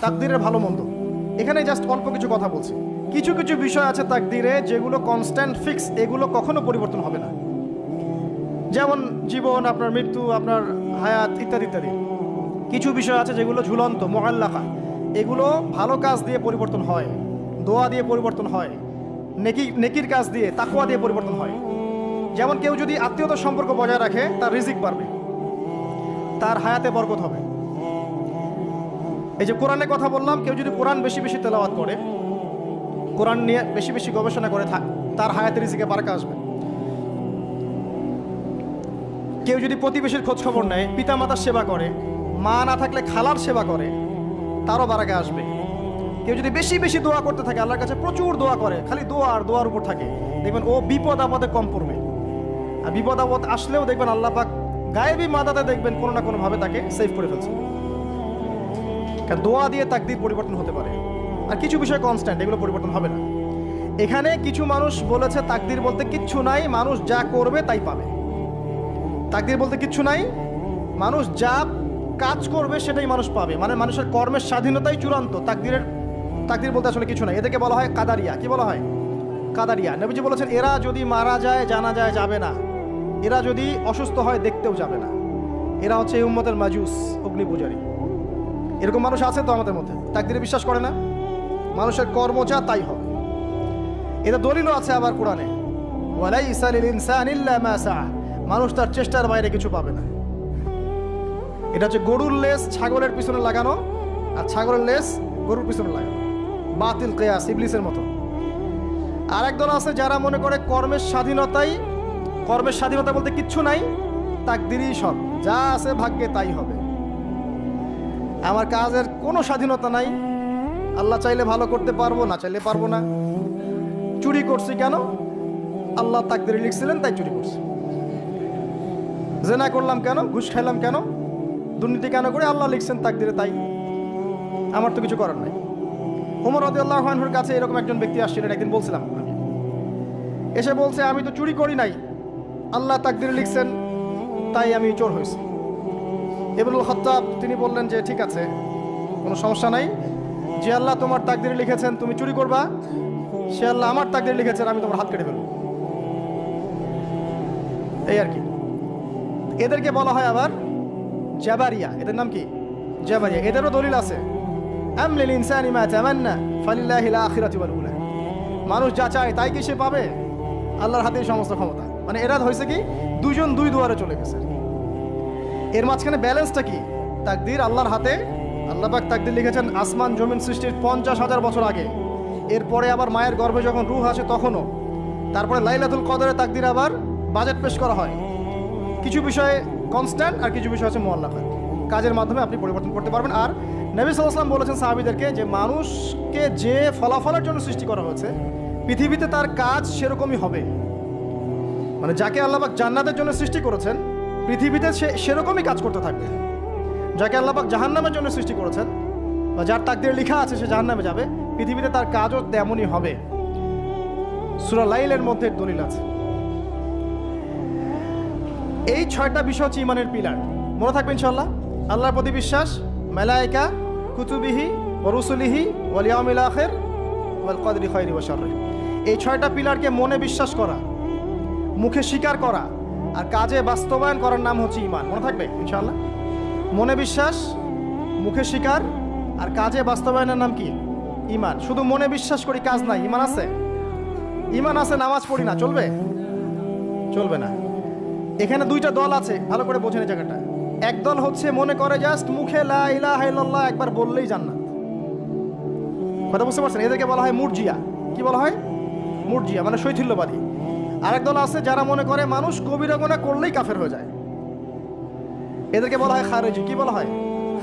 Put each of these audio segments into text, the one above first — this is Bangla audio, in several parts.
তাকদীরের ভালো মন্দ, এখানে জাস্ট অল্প কিছু কথা বলছি। কিছু কিছু বিষয় আছে তাকদীরে যেগুলো কনস্ট্যান্ট ফিক্স, এগুলো কখনো পরিবর্তন হবে না। যেমন জীবন, আপনার মৃত্যু, আপনার হায়াত ইত্যাদি ইত্যাদি। কিছু বিষয় আছে যেগুলো ঝুলন্ত, মুআল্লাকা, এগুলো ভালো কাজ দিয়ে পরিবর্তন হয়, দোয়া দিয়ে পরিবর্তন হয়, নেকির কাজ দিয়ে, তাকওয়া দিয়ে পরিবর্তন হয়। যেমন কেউ যদি আত্মীয়তার সম্পর্ক বজায় রাখে, তার রিজিক বাড়বে, তার হায়াতে বরকত হবে। এই যে কোরআনের কথা বললাম, কেউ যদি কোরআন বেশি বেশি তেলাওয়াত করে, কোরআন নিয়ে বেশি বেশি গবেষণা করে, তার হায়াতে রিজিকে বারাকা আসবে। কেউ যদি প্রতিবেশীর খোঁজ খবর নেয়, পিতা মাতার সেবা করে, মা না থাকলে খালার সেবা করে, তারও বারাকা আসবে। কেউ যদি বেশি বেশি দোয়া করতে থাকে, আল্লাহর কাছে প্রচুর দোয়া করে, খালি দোয়া আর দোয়ার উপর থাকে, দেখবেন ও বিপদ আপদে কম পড়বে। আর বিপদ আপদ আসলেও দেখবেন আল্লাহ পাক গায়েবী মাদাতে দেখবেন কোনো না কোনোভাবে তাকে সেভ করে ফেলছে। কারণ দোয়া দিয়ে তাকদীর পরিবর্তন হতে পারে। আর কিছু বিষয় কনস্ট্যান্ট, এগুলো পরিবর্তন হবে না। এখানে কিছু মানুষ বলেছে তাকদীর বলতে কিচ্ছু নাই, মানুষ যা করবে তাই পাবে। তাকদীর বলতে কিচ্ছু নাই, মানুষ যা কাজ করবে সেটাই মানুষ পাবে, মানে মানুষের কর্মের স্বাধীনতাই চূড়ান্ত। তাকদীর বলতে আসলে কিছু নাই। এদেরকে বলা হয় কাদারিয়া। কি বলা হয়? কাদারিয়া। নবীজি বলেছেন, এরা যদি মারা যায় জানা যায় যাবে না, এরা যদি অসুস্থ হয় দেখতেও যাবে না, এরা হচ্ছে এই উম্মতের মাজুস, অগ্নি পূজারী। এরকম মানুষ আছে তো আমাদের মধ্যে, তাকদীরে বিশ্বাস করে না, মানুষের কর্ম যা তাই হবে। এটা দলিলও আছে আবার কোরআনে, ওয়ালাইসা লিল ইনসানি ইল্লা মা সাআ, মানুষ তার চেষ্টার বাইরে কিছু পাবে না। এটা হচ্ছে গরুর লেজ ছাগলের পিছনে লাগানো, আর ছাগলের লেজ গরুর পিছনে লাগানো, বাতিল কিয়াস, ইবলিসের মতো। আর একদল আছে যারা মনে করে কর্মের স্বাধীনতা বলতে কিচ্ছু নাই, তাকদীরই সব, যা আছে ভাগ্যে তাই হবে। আমার কাজের কোনো স্বাধীনতা নাই, আল্লাহ চাইলে ভালো করতে পারবো, না চাইলে পারবো না। চুরি করছি কেন? আল্লাহ তাকদীরে লিখছিলেন তাই চুরি করছি। জেনা করলাম কেন? ঘুষ খাইলাম কেন? দুর্নীতি কেন করে? আল্লাহ লিখছেন তাকদীরে তাই, আমার তো কিছু করার নাই। ওমর রাদিয়াল্লাহু আনহুর কাছে এরকম একজন ব্যক্তি আসছিলেন, একদিন বলছিলাম, এসে বলছে, আমি তো চুরি করি নাই, আল্লাহ তাকদীরে লিখছেন তাই আমি চোর হয়েছি। ইবনুল খাত্তাব তিনি বললেন যে ঠিক আছে, কোনো সমস্যা নাই, যে আল্লাহ তোমার তাকদীরে লিখেছেন তুমি চুরি করবা, সে আল্লাহ আমার তাকদীরে লিখেছেন আমি তোমার হাত কেটে ফেলবো। এই আর কি। এদেরকে বলা হয় আবার জাবারিয়া। এদের নাম কি? জাবারিয়া। এদেরও দলিল আছে, আম লিল ইনসানি মা তামান্না ফালিল্লাহিল আখিরাতু ওয়াল উলা, মানুষ যা চায় তাই কি সে পাবে? আল্লাহর হাতেই সমস্ত ক্ষমতা। মানে এরা হয়েছে কি, দুজন দুই দুয়ারে চলে গেছে। এর মাঝখানে ব্যালেন্সটা কি? তাকদীর আল্লাহর হাতে, আল্লাহ পাক তাকদীর লিখেছেন আসমান জমিন সৃষ্টির 50,000 বছর আগে, এরপরে আবার মায়ের গর্ভে যখন রূহ আসে তখনও, তারপরে লাইলাতুল কদরে তাকদীর আবার বাজেট পেশ করা হয়। কিছু বিষয়ে কনস্ট্যান্ট আর কিছু বিষয় আছে মুআল্লাকা, কাজের মাধ্যমে আপনি পরিবর্তন করতে পারবেন। আর নবী সাল্লাল্লাহু আলাইহি ওয়াসাল্লাম বলেছেন সাহাবীদেরকে যে মানুষকে যে ফলাফলের জন্য সৃষ্টি করা হয়েছে, পৃথিবীতে তার কাজ সেরকমই হবে। মানে যাকে আল্লাহ পাক জান্নাতের জন্য সৃষ্টি করেছেন, পৃথিবীতে সে সেরকমই কাজ করতে থাকবে। যাকে আল্লাহ পাক জাহান্নামের জন্য সৃষ্টি করেছেন, বা যার তাকদীরে লেখা আছে সে জাহান্নামে যাবে, পৃথিবীতে তার কাজও তেমনই হবে। সূরা লাইলের মধ্যে দলিল আছে। এই 6টা বিষয় হচ্ছে ইমানের পিলার। মনে থাকবে ইনশাআল্লাহ। আল্লাহর প্রতি বিশ্বাস, মালায়েকা, কুতুবিহি ওয়া রুসুলিহি ওয়াল ইয়াউমিল আখির ওয়াল কদরি খায়রি ওয়া শাররি। এই 6টা পিলারকে মনে বিশ্বাস করা, মুখে স্বীকার করা আর কাজে বাস্তবায়ন করার নাম হচ্ছে ঈমান। মনে থাকবে ইনশাআল্লাহ। মনে বিশ্বাস, মুখে স্বীকার আর কাজে বাস্তবায়নের নাম কি? ঈমান। শুধু মনে বিশ্বাস করি, কাজ নাই, ঈমান আছে? ঈমান আছে, নামাজ পড়ি না, চলবে? চলবে না। এখানে 2টা দল আছে, ভালো করে বোঝেন এই জায়গাটা। এক দল হচ্ছে মনে করে জাস্ট মুখে লা ইলাহা ইল্লাল্লাহ একবার বললেই জান্নাত। কথা বুঝতে পারছেন? এদেরকে বলা হয় মুরজিয়া। কি বলা হয়? মুরজিয়া, মানে শৈথিল্যবাদী। আরেক দল আছে যারা মনে করে মানুষ কবিরা গুনাহ করলেই কাফের হয়ে যায়, এদেরকে বলা হয় খারেজি। কি বলা হয়?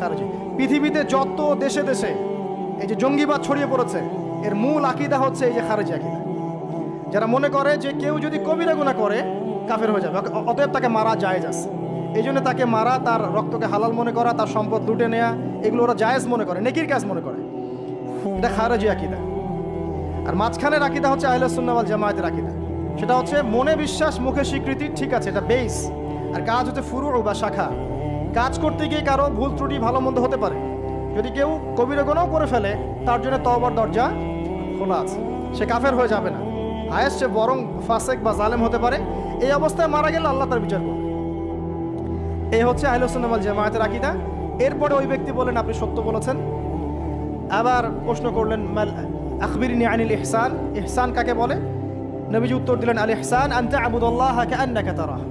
খারেজি। পৃথিবীতে যত দেশে দেশে এই যে জঙ্গিবাদ ছড়িয়ে পড়েছে, এর মূল আকীদা হচ্ছে এই যে খারেজি আকীদা, যারা মনে করে যে কেউ যদি কবিরা গুনাহ করে কাফের হয়ে যাবে, অতএব তাকে মারা জায়েজ আছে। এই জন্য তাকে মারা, তার রক্তকে হালাল মনে করা, তার সম্পদ লুটে নেওয়া, এগুলো ওরা জায়েজ মনে করে, নেকির কাজ মনে করে। এটা খারেজি আকীদা। আর মাঝখানের আকীদা হচ্ছে আহলে সুন্নাহ ওয়াল জামায়াতের আকীদা। সেটা হচ্ছে মনে বিশ্বাস, মুখে স্বীকৃতি, ঠিক আছে, এটা বেস। আর কাজ হচ্ছে ফুরু বা শাখা। কাজ করতে গিয়ে কারো ভুল ত্রুটি ভালো মন্দ হতে পারে, যদি কেউ কবিরা গুনাহ করে ফেলে তার জন্য তওবার দরজা খোলা আছে, সে কাফের হয়ে যাবে না, হায়েস্ট সে বরং ফাসেক বা জালেম হতে পারে। এই অবস্থায় মারা গেলে আল্লাহ তার বিচার করবে। এই হচ্ছে আহলুস সুন্নাহ ওয়াল জামায়াতের আকীদা। এরপরে ওই ব্যক্তি বলেন আপনি সত্য বলেছেন। আবার প্রশ্ন করলেন মাল আখবিরনি আনিল ইহসান, ইহসান কাকে বলে? নবীজি উত্তর দিলেন আল ইহসান আন তা'বুদাল্লাহা কাআন্নাকা তারাহ।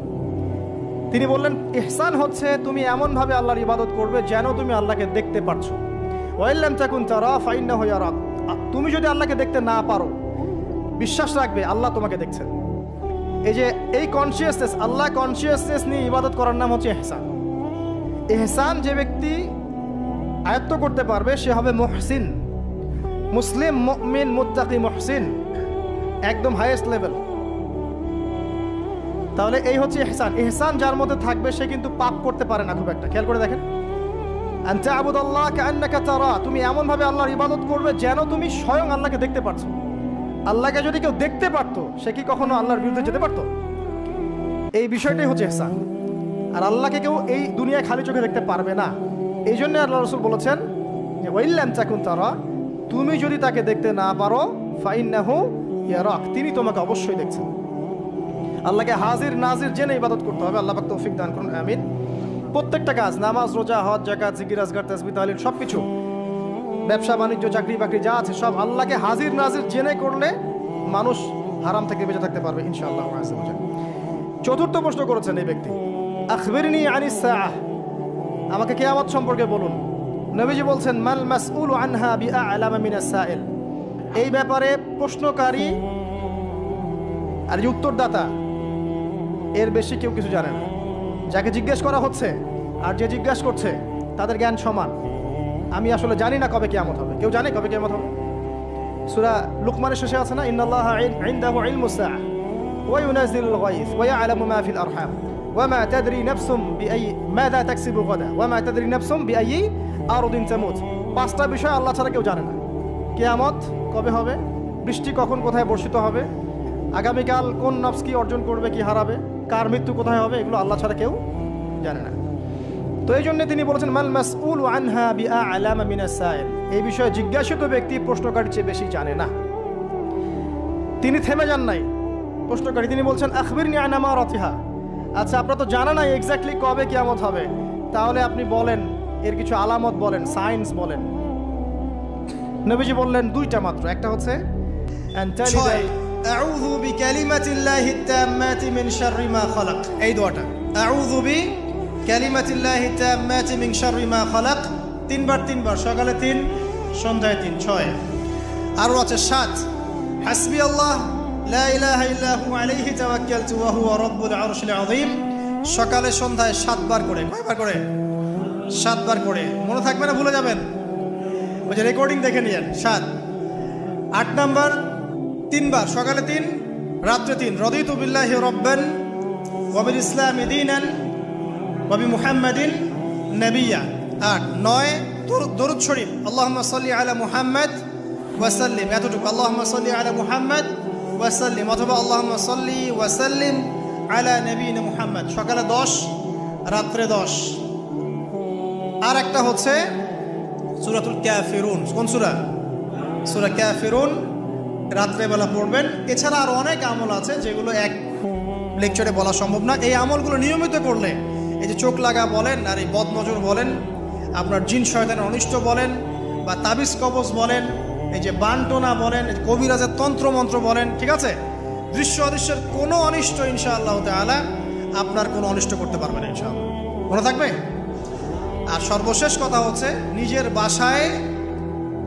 তিনি বললেন ইহসান হচ্ছে তুমি এমনভাবে আল্লাহর ইবাদত করবে যেন তুমি আল্লাহকে দেখতে পারছো। ওয়া ইল্লাম তাকুন তারা ফাইন্নাহু ইয়ারাক, তুমি যদি আল্লাহকে দেখতে না পারো বিশ্বাস রাখবে আল্লাহ তোমাকে দেখছেন। এই যে এই কনসিয়াসনেস, আল্লাহ কনসিয়াসনেস নিয়ে ইবাদত করার নাম হচ্ছে ইহসান। ইহসান যে ব্যক্তি আয়ত্ত করতে পারবে সে হবে মুহসিন, মুসলিম, মুমিন, মুত্তাকি, মুহসিন, একদম হাইয়েস্ট লেভেল। তাহলে এই হচ্ছে ইহসান। ইহসান যার মধ্যে থাকবে সে কিন্তু পাপ করতে পারে না খুব একটা। খেয়াল করে দেখেন, আন তা'বুদাল্লাহা কাআন্নাকা তারা, তুমি এমনভাবে আল্লাহর ইবাদত করবে যেন তুমি স্বয়ং আল্লাহকে দেখতে পারছো। আল্লাহকে যদি কেউ দেখতে পারতো সে কি কখনো আল্লাহর বিরুদ্ধে যেতে পারতো? এই বিষয়টাই হচ্ছে ইহসান। আর আল্লাহকে কেউ এই দুনিয়ায় খালি চোখে দেখতে পারবে না। এই জন্য আল্লাহ রাসূল বলেছেন যে ওয়া ইল্লাম তাকুন তারা, তুমি যদি তাকে দেখতে না পারো ফাইন্নাহু ইয়ারাক, তিনি তোমাকে অবশ্যই দেখছেন। আল্লাহকে হাজির নাজির জেনে ইবাদত করতে হবে। আল্লাহ পাক তৌফিক দান করুন, আমিন। প্রত্যেকটা কাজ, নামাজ, রোজা, হজ, যাকাত, জিকির, আজকার, তাসবিহ, তাহলিল, সব কিছু, ব্যবসা বাণিজ্য, চাকরি বাকরি যা আছে সব আল্লাহকে হাজির নাজির জেনে করলে মানুষ হারাম থেকে বেঁচে থাকতে পারবে ইনশাআল্লাহ। চতুর্থ প্রশ্ন করেছেন এই ব্যক্তি, আখবিরনি আনিস সাআহ, আমাকে কিয়ামত সম্পর্কে বলুন। নবীজি বলছেন মাল মাসউলু আনহা বিআ'লামা মিনাস সাইল, এই ব্যাপারে প্রশ্নকারী আর যে উত্তরদাতা এর বেশি কেউ কিছু জানে না। যাকে জিজ্ঞেস করা হচ্ছে আর যে জিজ্ঞেস করছে তাদের জ্ঞান সমান। আমি আসলে জানি না কবে কিয়ামত হবে। কেউ জানে কবে কিয়ামত হবে? সূরা লুকমানের শেষে আছে না, ইন্নাল্লাহা ইনদাহু ইলমুস সাআহ ওয়া ইউনাজ্জিলুল গায়স ওয়া ইয়ালামু মা ফিল আরহাম ওয়া মা তাদরি নাফসুম বিআই মাযা তাকসিবু গাদা ওয়া মা তাদরি নাফসুম বিআই আরদিন তামুত। পাঁচটা বিষয় আল্লাহ ছাড়া কেউ জানে না। কিয়ামত কবে হবে, বৃষ্টি কখন কোথায় বর্ষিত হবে, আগামীকাল কোন নফস কি অর্জন করবে কি হারাবে, কার মৃত্যু কোথায় হবে, এগুলো আল্লাহ ছাড়া কেউ জানে না। তো এই জন্য তিনি বলেছেন মাল মাসউলু আনহা বিআ'লামা মিনাস সাইল, এই বিষয়ে জিজ্ঞাসিত ব্যক্তি প্রশ্নকারীর চেয়ে বেশি জানে না। তিনি থেমে যান নাই প্রশ্নকারী, তিনি বলছেন আখবিরনি আন আমারাতিহা, আচ্ছা আপনার তো জানা নাই এক্স্যাক্টলি কবে কিয়ামত হবে, তাহলে আপনি বলেন এর কিছু আলামত বলেন, সাইন্স বলেন। নবীজি বললেন দুইটা মাত্র, একটা হচ্ছে আউযু বিকালিমাতিল্লাহিত তাম্মাতি মিন শাররি মা খালাক, এই দোয়াটা আউযু বিকালিমাতিল্লাহিত তাম্মাতি মিন শাররি মা খালাক, তিনবার, সকালে 3, সন্ধ্যায় 3, 6। আরও আছে 7, হাসবি আল্লাহ লা ইলাহা ইল্লা হু আলাইহি তাওয়াক্কালতু ওয়া হুয়া রাব্বুল আরশিল আযীম, সকালে সন্ধ্যায় 7 বার করে। কয়বার করে? 7 বার করে। মনে থাকবে না, ভুলে যাবেন, ওই যে রেকর্ডিং দেখে নিয়েন। 7। 8 নাম্বার 3 বার, সকালে 3, রাত্রে 3, রাদিতু বিল্লাহি রাব্বান ওয়া বিল ইসলামি দীনান ওয়া বি মুহাম্মাদিন নাবিয়্যা। 8। 9 দরুদ শরীফ, আল্লাহুম্মা সাল্লি আলা মুহাম্মাদ ওয়া সাল্লিম, এতটুকু, আল্লাহুম্মা সাল্লি আলা মুহাম্মাদ ওয়া সাল্লিম, অথবা আল্লাহুম্মা সাল্লি ওয়া সাল্লিম আলা নবিয়িনা মুহাম্মাদ, সকালে 10, রাত্রে 10। আর একটা হচ্ছে সূরাতুল কাফিরুন। কোন সূরা? সূরা কাফিরুন, রাত্রেবেলা পড়বেন। এছাড়া আরও অনেক আমল আছে যেগুলো এক লেকচারে বলা সম্ভব না। এই আমলগুলো নিয়মিত করলে, এই যে চোখ লাগা বলেন, আর এই বদনজর বলেন, আপনার জিন শয়তানের অনিষ্ট বলেন, বা তাবিজ কবজ বলেন, এই যে বানটোনা বলেন, কবিরাজের তন্ত্রমন্ত্র বলেন, ঠিক আছে, দৃশ্য অদৃশ্যের কোনো অনিষ্ট ইনশাআল্লাহ তাআলা আপনার কোনো অনিষ্ট করতে পারবে না ইনশাআল্লাহ। মনে থাকবে? আর সর্বশেষ কথা হচ্ছে নিজের বাসায়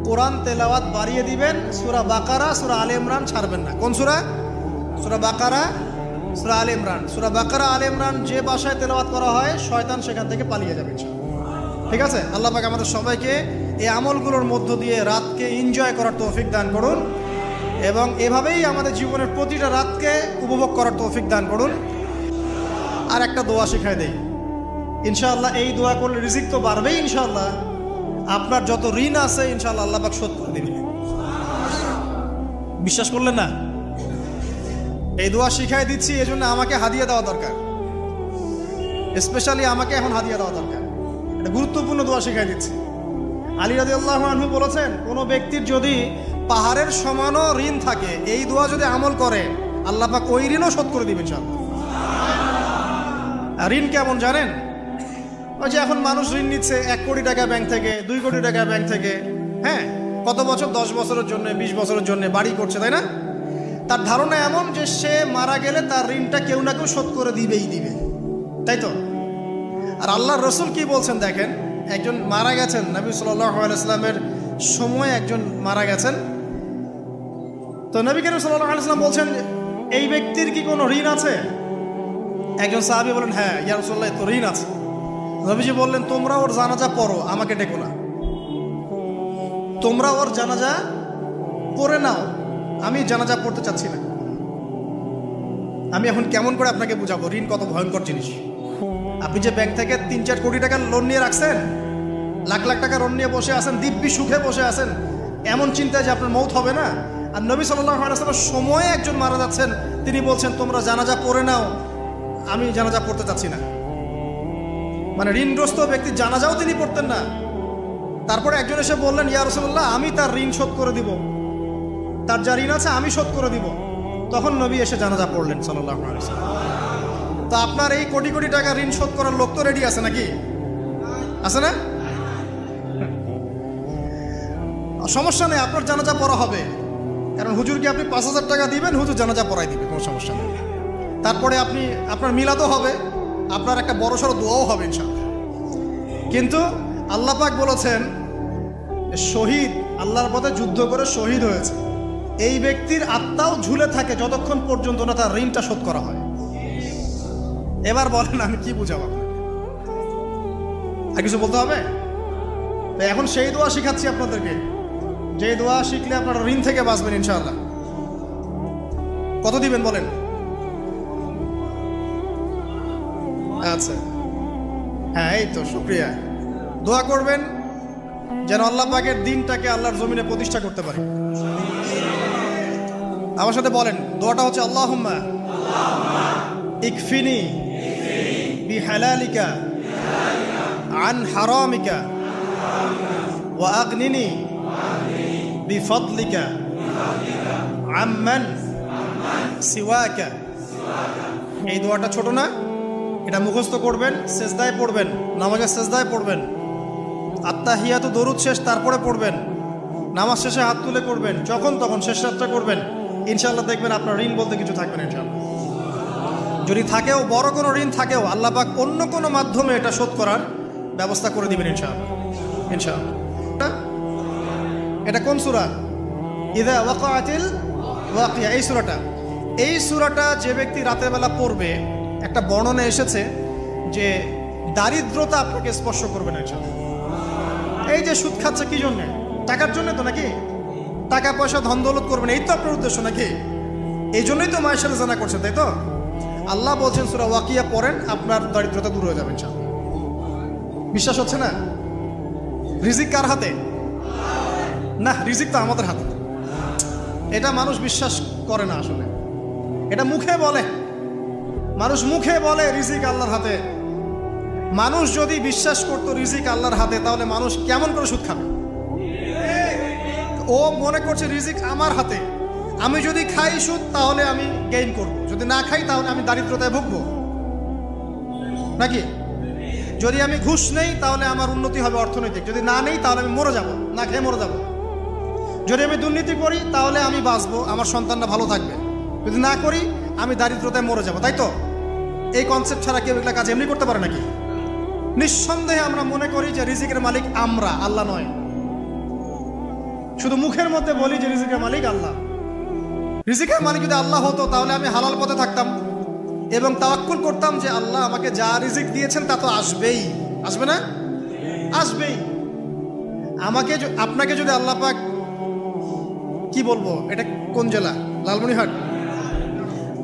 কোরআন তেলাওয়াত বাড়িয়ে দিবেন। সূরা বাকারা, সূরা আলে ইমরান ছাড়বেন না। কোন সূরা? সূরা বাকারা, সূরা আলে ইমরান। সূরা বাকারা, আলে ইমরান যে বাসায় তেলাওয়াত করা হয় শয়তান সেখান থেকে পালিয়ে যাবে ইনশাআল্লাহ। ঠিক আছে? আল্লাহ পাক আমাদের সবাইকে এই আমলগুলোর মধ্য দিয়ে রাতকে এনজয় করার তৌফিক দান করুন, এবং এভাবেই আমাদের জীবনের প্রতিটা রাতকে উপভোগ করার তৌফিক দান করুন। আর একটা দোয়া শিখাই দেই ইনশাআল্লাহ, এই দোয়া করলে রিজিক তো বাড়বেই ইনশাআল্লাহ, আপনার যত ঋণ আছে ইনশাআল্লাহ আল্লাহ পাক শোধ করে দিবেন। বিশ্বাস করলেন না? এই দোয়া শিখাই দিচ্ছি, এজন্য আমাকে হাদিয়া দেওয়া দরকার, স্পেশালি আমাকে এখন হাদিয়া দেওয়া দরকার। এটা গুরুত্বপূর্ণ দোয়া শিখাই দিচ্ছি। আলী রাদিয়াল্লাহু আনহু বলেছেন, কোনো ব্যক্তির যদি পাহাড়ের সমানও ঋণ থাকে, এই দোয়া যদি আমল করে, আল্লাহ পাক ওই ঋণও শোধ করে দিবেন ইনশাআল্লাহ। ঋণ কেমন জানেন? ওই যে এখন মানুষ ঋণ নিচ্ছে 1 কোটি টাকা ব্যাংক থেকে, 2 কোটি টাকা ব্যাংক থেকে, হ্যাঁ, কত বছর, 10 বছরের জন্য, 20 বছরের জন্য বাড়ি করছে, তাই না? তার ধারণা এমন যে সে মারা গেলে তার ঋণটা কেউ না কেউ শোধ করে দিবে, তাই তো? আর আল্লাহর রাসূল কি বলছেন দেখেন, একজন মারা গেছেন, নবী সাল্লাল্লাহু আলাইহি ওয়াসাল্লামের সময় একজন মারা গেছেন। তো নবী করিম সাল্লাল্লাহু আলাইহি ওয়াসাল্লাম বলছেন, এই ব্যক্তির কি কোনো ঋণ আছে? একজন সাহাবী বলেন, হ্যাঁ ইয়া রাসূলুল্লাহ, তো ঋণ আছে। নবীজি বললেন, তোমরা ওর জানাজা পড়ো, আমাকে ডেকো না। তোমরা ওর জানাজা পড়ে নাও, আমি জানাজা পড়তে চাচ্ছি না। আমি এখন কেমন করে আপনাকে বুঝাবো ঋণ কত ভয়ঙ্কর জিনিস। আপনি যে ব্যাংক থেকে 3-4 কোটি টাকার লোন নিয়ে রাখছেন, লাখ লাখ টাকা লোন নিয়ে বসে আছেন, দিব্যি সুখে বসে আছেন, এমন চিন্তায় যে আপনার মৌত হবে না। আর নবী সাল্লাল্লাহু আলাইহি ওয়াসাল্লামের সময়ে একজন মারা যাচ্ছেন, তিনি বলছেন তোমরা জানাজা পড়ে নাও, আমি জানাজা পড়তে চাচ্ছি না। মানে ঋণগ্রস্ত ব্যক্তির জানাজাও তিনি পড়তেন না। তারপরে একজন এসে বললেন, ইয়া রাসূলুল্লাহ, আমি তার ঋণ শোধ করে দিব, তার যা ঋণ আছে আমি শোধ করে দিব। তখন নবী এসে জানাজা পড়লেন সাল্লাল্লাহু আলাইহি ওয়াসাল্লাম। তো আপনার এই কোটি কোটি টাকা ঋণ শোধ করার লোক তো রেডি আছে নাকি? আছে না? সমস্যা নেই, আপনার জানাজা পড়া হবে। কারণ হুজুরকে আপনি 5,000 টাকা দিবেন, হুজুর জানাজা পড়াই দিবে, কোনো সমস্যা নেই। তারপরে আপনার মিলাদও হবে, আপনার একটা বড়সড় দোয়াও হবে ইনশাআল্লাহ। কিন্তু আল্লাহ পাক বলেছেন, শহীদ, আল্লাহর পথে যুদ্ধ করে শহীদ হয়েছে, এই ব্যক্তির আত্মাও ঝুলে থাকে যতক্ষণ পর্যন্ত না তার ঋণটা শোধ করা হয়। এবার বলেন আমি কি বুঝাবো? আর কিছু বলতে হবে? তো এখন সেই দোয়া শিখাচ্ছি আপনাদেরকে, যে দোয়া শিখলে আপনারা ঋণ থেকে বাঁচবেন ইনশাআল্লাহ। কত দিবেন বলেন? আচ্ছা, হ্যাঁ, এই তো শুকরিয়া। দোয়া করবেন যেন আল্লাহ পাকের দিনটাকে আল্লাহর জমিনে প্রতিষ্ঠা করতে পারি। আমার সাথে বলেন, দোয়াটা হচ্ছে, আল্লাহুম্মা ইকফিনি বিহালালিকা আন হারামিকা ওয়া আগনিনি বিফদলিকা আম্মান সিওয়াকা। এই দোয়াটা ছোট না, এটা মুখস্থ করবেন, সেজদায় পড়বেন, নামাজের সেজদায় পড়বেন, আত্তাহিয়াতু দরুদ শেষ তারপরে পড়বেন, নামাজ শেষে হাত তুলে করবেন, যখন তখন শেষ রাতটা করবেন। ইনশাআল্লাহ দেখবেন আপনার ঋণ বলতে কিছু থাকবে না ইনশাআল্লাহ। যদি থাকেও, বড় কোনো ঋণ থাকেও, আল্লাহ পাক অন্য কোনো মাধ্যমে এটা শোধ করার ব্যবস্থা করে দিবেন ইনশাআল্লাহ। ইনশাআল্লাহ। এটা কোন সূরা? ইযা ওয়াকাআতিল ওয়াকিয়া, এই সূরাটা যে ব্যক্তি রাতের বেলা পড়বে, একটা বর্ণনা এসেছে যে দারিদ্রতা আপনাকে স্পর্শ করবে না ইনশাআল্লাহ। এই যে সুদ খাচ্ছে কি জন্য? টাকার জন্য তো নাকি? টাকা পয়সা ধন দৌলত করবেন, এই তো আপনার উদ্দেশ্য নাকি? এই জন্যই তো মায়ের সাথে জানা করছেন, তাই তো? আল্লাহ বলছেন সূরা ওয়াকিয়া পড়েন, আপনার দারিদ্রতা দূর হয়ে যাবে ইনশাআল্লাহ। বিশ্বাস হচ্ছে না? রিজিক কার হাতে? না, রিজিক তো আমাদের হাতে। এটা মানুষ বিশ্বাস করে না আসলে, এটা মুখে বলে, মানুষ মুখে বলে রিজিক আল্লাহর হাতে। মানুষ যদি বিশ্বাস করতো রিজিক আল্লাহর হাতে, তাহলে মানুষ কেমন করে সুদ খাবে? ও মনে করছে রিজিক আমার হাতে, আমি যদি খাই সুদ তাহলে আমি গেইন করব, যদি না খাই তাহলে আমি দারিদ্রতায় ভুগবো নাকি? যদি আমি ঘুষ নেই তাহলে আমার উন্নতি হবে অর্থনৈতিক, যদি না নেই তাহলে আমি মরে যাব, না খেয়ে মরে যাব। যদি আমি দুর্নীতি করি তাহলে আমি বাঁচবো, আমার সন্তানরা ভালো থাকবে, যদি না করি আমি দারিদ্রতায় মরে যাব, তাই তো? এই কনসেপ্ট ছাড়া কেউ এগুলা কাজ এমনি করতে পারে নাকি? নিঃসন্দেহে আমরা মনে করি যে রিজিকের মালিক আমরা, আল্লাহ নয়। শুধু মুখের মধ্যে বলি যে রিজিকের মালিক আল্লাহ। রিজিকের মালিক যদি আল্লাহ হতো তাহলে আমি হালাল পথে থাকতাম এবং তাওয়াক্কুল করতাম যে আল্লাহ আমাকে যা রিজিক দিয়েছেন তা তো আসবেই, আসবে না? আসবেই। আপনাকে যদি আল্লাহ পাক, কি বলবো, এটা কোন জেলা? লালমনিরহাট।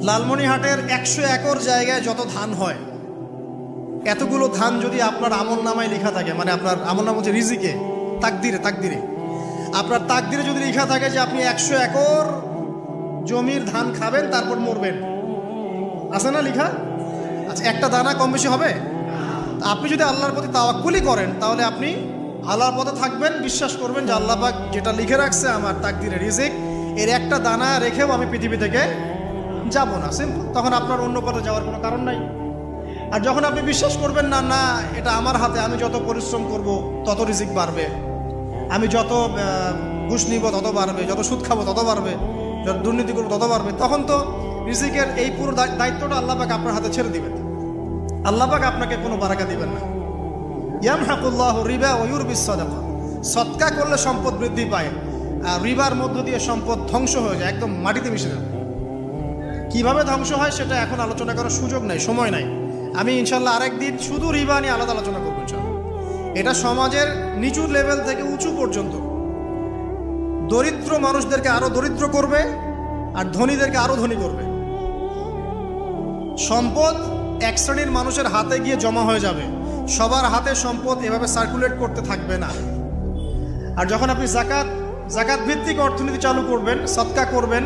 লালমনিরহাটের 100 একর জায়গায় যত ধান হয়, এতগুলো ধান যদি আপনার আমলনামায় লেখা থাকে, মানে আপনার আমলনামা হচ্ছে রিজিকে, তাকদিরে আপনার তাকদিরে যদি লেখা থাকে যে আপনি 100 একর জমির ধান খাবেন তারপর মরবেন, আছে না লেখা? আচ্ছা, একটা দানা কম বেশি হবে? আপনি যদি আল্লাহর প্রতি তাওয়াক্কুলই করেন তাহলে আপনি আল্লাহর পথে থাকবেন, বিশ্বাস করবেন যে আল্লাহ পাক যেটা লিখে রাখছে আমার তাকদিরে রিজিক, এর একটা দানা রেখেও আমি পৃথিবী থেকে যাব না, সিম্পল। তখন আপনার অন্য পথে যাওয়ার কোনো কারণ নাই। আর যখন আপনি বিশ্বাস করবেন না, না এটা আমার হাতে, আমি যত পরিশ্রম করব তত রিজিক বাড়বে, আমি যত ঘুষ নিব তত বাড়বে, যত সুদ খাবো তত বাড়বে, যত দুর্নীতি করবো তত বাড়বে, তখন তো রিজিকের এই পুরো দায়িত্বটা আল্লাহ পাক আপনার হাতে ছেড়ে দিবেন। আল্লাহ পাক আপনাকে কোনো বারাকা দিবেন না। ইয়ামহাকুল্লাহু রিবা ওয়া ইউরবিস সাদাকা। সদকা করলে সম্পদ বৃদ্ধি পায়, আর রিবার মধ্য দিয়ে সম্পদ ধ্বংস হয়ে যায়, একদম মাটিতে মিশে যায়। কিভাবে ধ্বংস হয় সেটা এখন আলোচনা করার সুযোগ নাই, সময় নাই। আমি ইনশাল্লাহ আরেকদিন শুধু রিবা নিয়ে আলাদা আলোচনা করবো ইনশাল্লাহ। এটা সমাজের নিচু লেভেল থেকে উঁচু পর্যন্ত দরিদ্র মানুষদেরকে আরো দরিদ্র করবে, আর ধনীদেরকে আরো ধনী করবে। সম্পদ এক শ্রেণীর মানুষের হাতে গিয়ে জমা হয়ে যাবে, সবার হাতে সম্পদ এভাবে সার্কুলেট করতে থাকবে না। আর যখন আপনি জাকাত ভিত্তিক অর্থনীতি চালু করবেন, সদকা করবেন,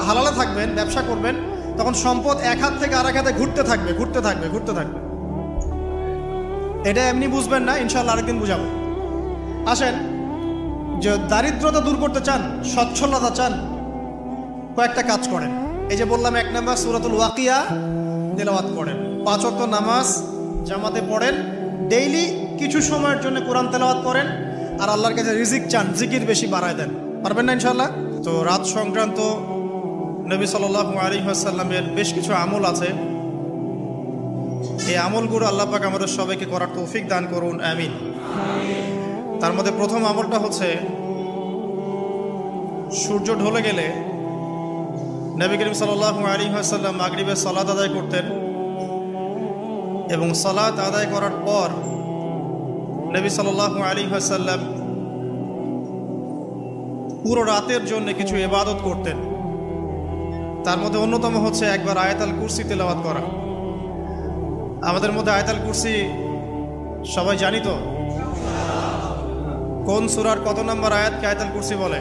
হালালে থাকবেন, ব্যবসা করবেন, তখন সম্পদ এক হাত থেকে আরেক হাতে ঘুরতে থাকবে। এটা এমনি বুঝবেন না, ইনশাল্লাহ আরেকদিন বুঝাবো। আসেন, যে দারিদ্রতা দূর করতে চান, সচ্ছলতা চান, কয়েকটা কাজ করেন। এই যে বললাম, 1 নাম্বার সূরাতুল ওয়াকিয়া তেলাওয়াত করেন, 5 ওয়াক্ত নামাজ জামাতে পড়েন, ডেইলি কিছু সময়ের জন্য কোরআন তেলাওয়াত করেন, আর আল্লাহর কাছে রিজিক চান, জিকির বেশি বাড়ায় দেন। পারবেন না ইনশাল্লাহ? তো রাত সংক্রান্ত নবী সাল্লাল্লাহু আলাইহি ওয়াসাল্লামের বেশ কিছু আমল আছে। এই আমলগুলো আল্লাহ পাক আমাদের সবাইকে করার তৌফিক দান করুন, আমিন। তার মধ্যে প্রথম আমলটা হচ্ছে, সূর্য ঢলে গেলে নবী করিম সাল্লাল্লাহু আলাইহি ওয়াসাল্লাম মাগরিবের সালাত আদায় করতেন, এবং সালাত আদায় করার পর নবী সাল্লাল্লাহু আলাইহি ওয়াসাল্লাম পুরো রাতের জন্য কিছু ইবাদত করতেন। তার মধ্যে অন্যতম হচ্ছে একবার আয়াতুল কুরসি তেলাওয়াত করা। আমাদের মধ্যে আয়াতুল কুরসি সবাই জানি তো? কোন সূরার কত নম্বর আয়াতকে আয়াতুল কুরসি বলে?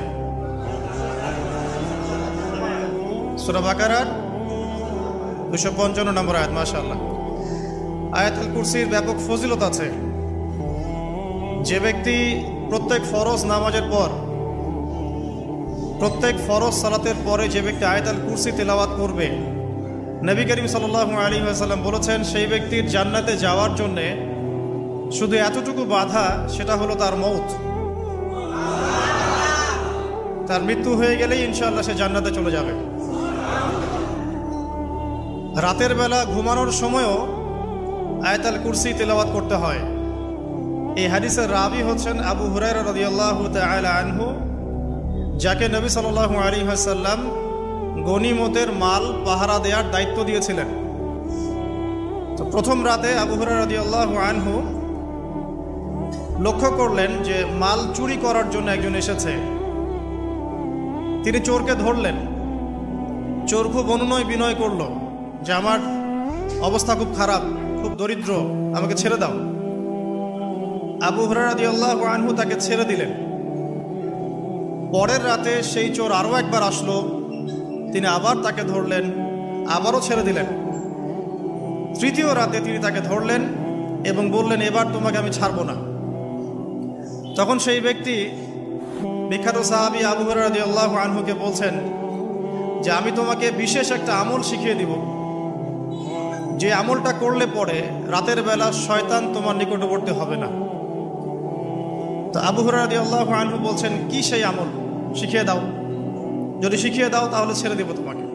সূরা বাকারার 255 নম্বর আয়াত। মাশাআল্লাহ। আয়াতুল কুরসির ব্যাপক ফজিলত আছে। যে ব্যক্তি প্রত্যেক ফরজ নামাজের পর, প্রত্যেক ফরজ সালাতের পরে যে ব্যক্তি আয়াতুল কুরসি তেলাওয়াত করবে, নবী করিম সাল্লাল্লাহু আলাইহি ওয়াসাল্লাম বলেছেন, সেই ব্যক্তির জান্নাতে যাওয়ার জন্যে শুধু এতটুকু বাধা, সেটা হলো তার মউত। তার মৃত্যু হয়ে গেলেই ইনশাআল্লাহ সে জান্নাতে চলে যাবে। রাতের বেলা ঘুমানোর সময়ও আয়াতুল কুরসি তেলাওয়াত করতে হয়। এই হাদিসের রাবি হচ্ছেন আবু হুরায়রা রাদিয়াল্লাহু তাআলা আনহু, যাকে নবী সাল্লাল্লাহু আলাইহি ওয়াসাল্লাম গনিমতের মাল পাহারা দেওয়ার দায়িত্ব দিয়েছিলেন। তো প্রথম রাতে আবু হুরায়রা রাদিয়াল্লাহু আনহু লক্ষ্য করলেন যে মাল চুরি করার জন্য একজন এসেছে। তিনি চোরকে ধরলেন। চোর খুব অনুনয় বিনয় করলো যে আমার অবস্থা খুব খারাপ, খুব দরিদ্র, আমাকে ছেড়ে দাও। আবু হুরায়রা রাদিয়াল্লাহু আনহু তাকে ছেড়ে দিলেন। পরের রাতে সেই চোর আরও একবার আসলো, তিনি আবার তাকে ধরলেন, আবারও ছেড়ে দিলেন। তৃতীয় রাতে তিনি তাকে ধরলেন এবং বললেন, এবার তোমাকে আমি ছাড়বো না। তখন সেই ব্যক্তি, বিখ্যাত সাহাবী আবু হুরায়রা রাদিয়াল্লাহু আনহুকে বলছেন যে আমি তোমাকে বিশেষ একটা আমল শিখিয়ে দিব, যে আমলটা করলে পরে রাতের বেলা শয়তান তোমার নিকটবর্তী হবে না। তো আবু হুরায়রা রাদিয়াল্লাহু আনহু বলছেন, কি সেই আমল? শিখিয়ে দাও, যদি শিখিয়ে দাও তাহলে ছেড়ে দেব তোমাকে।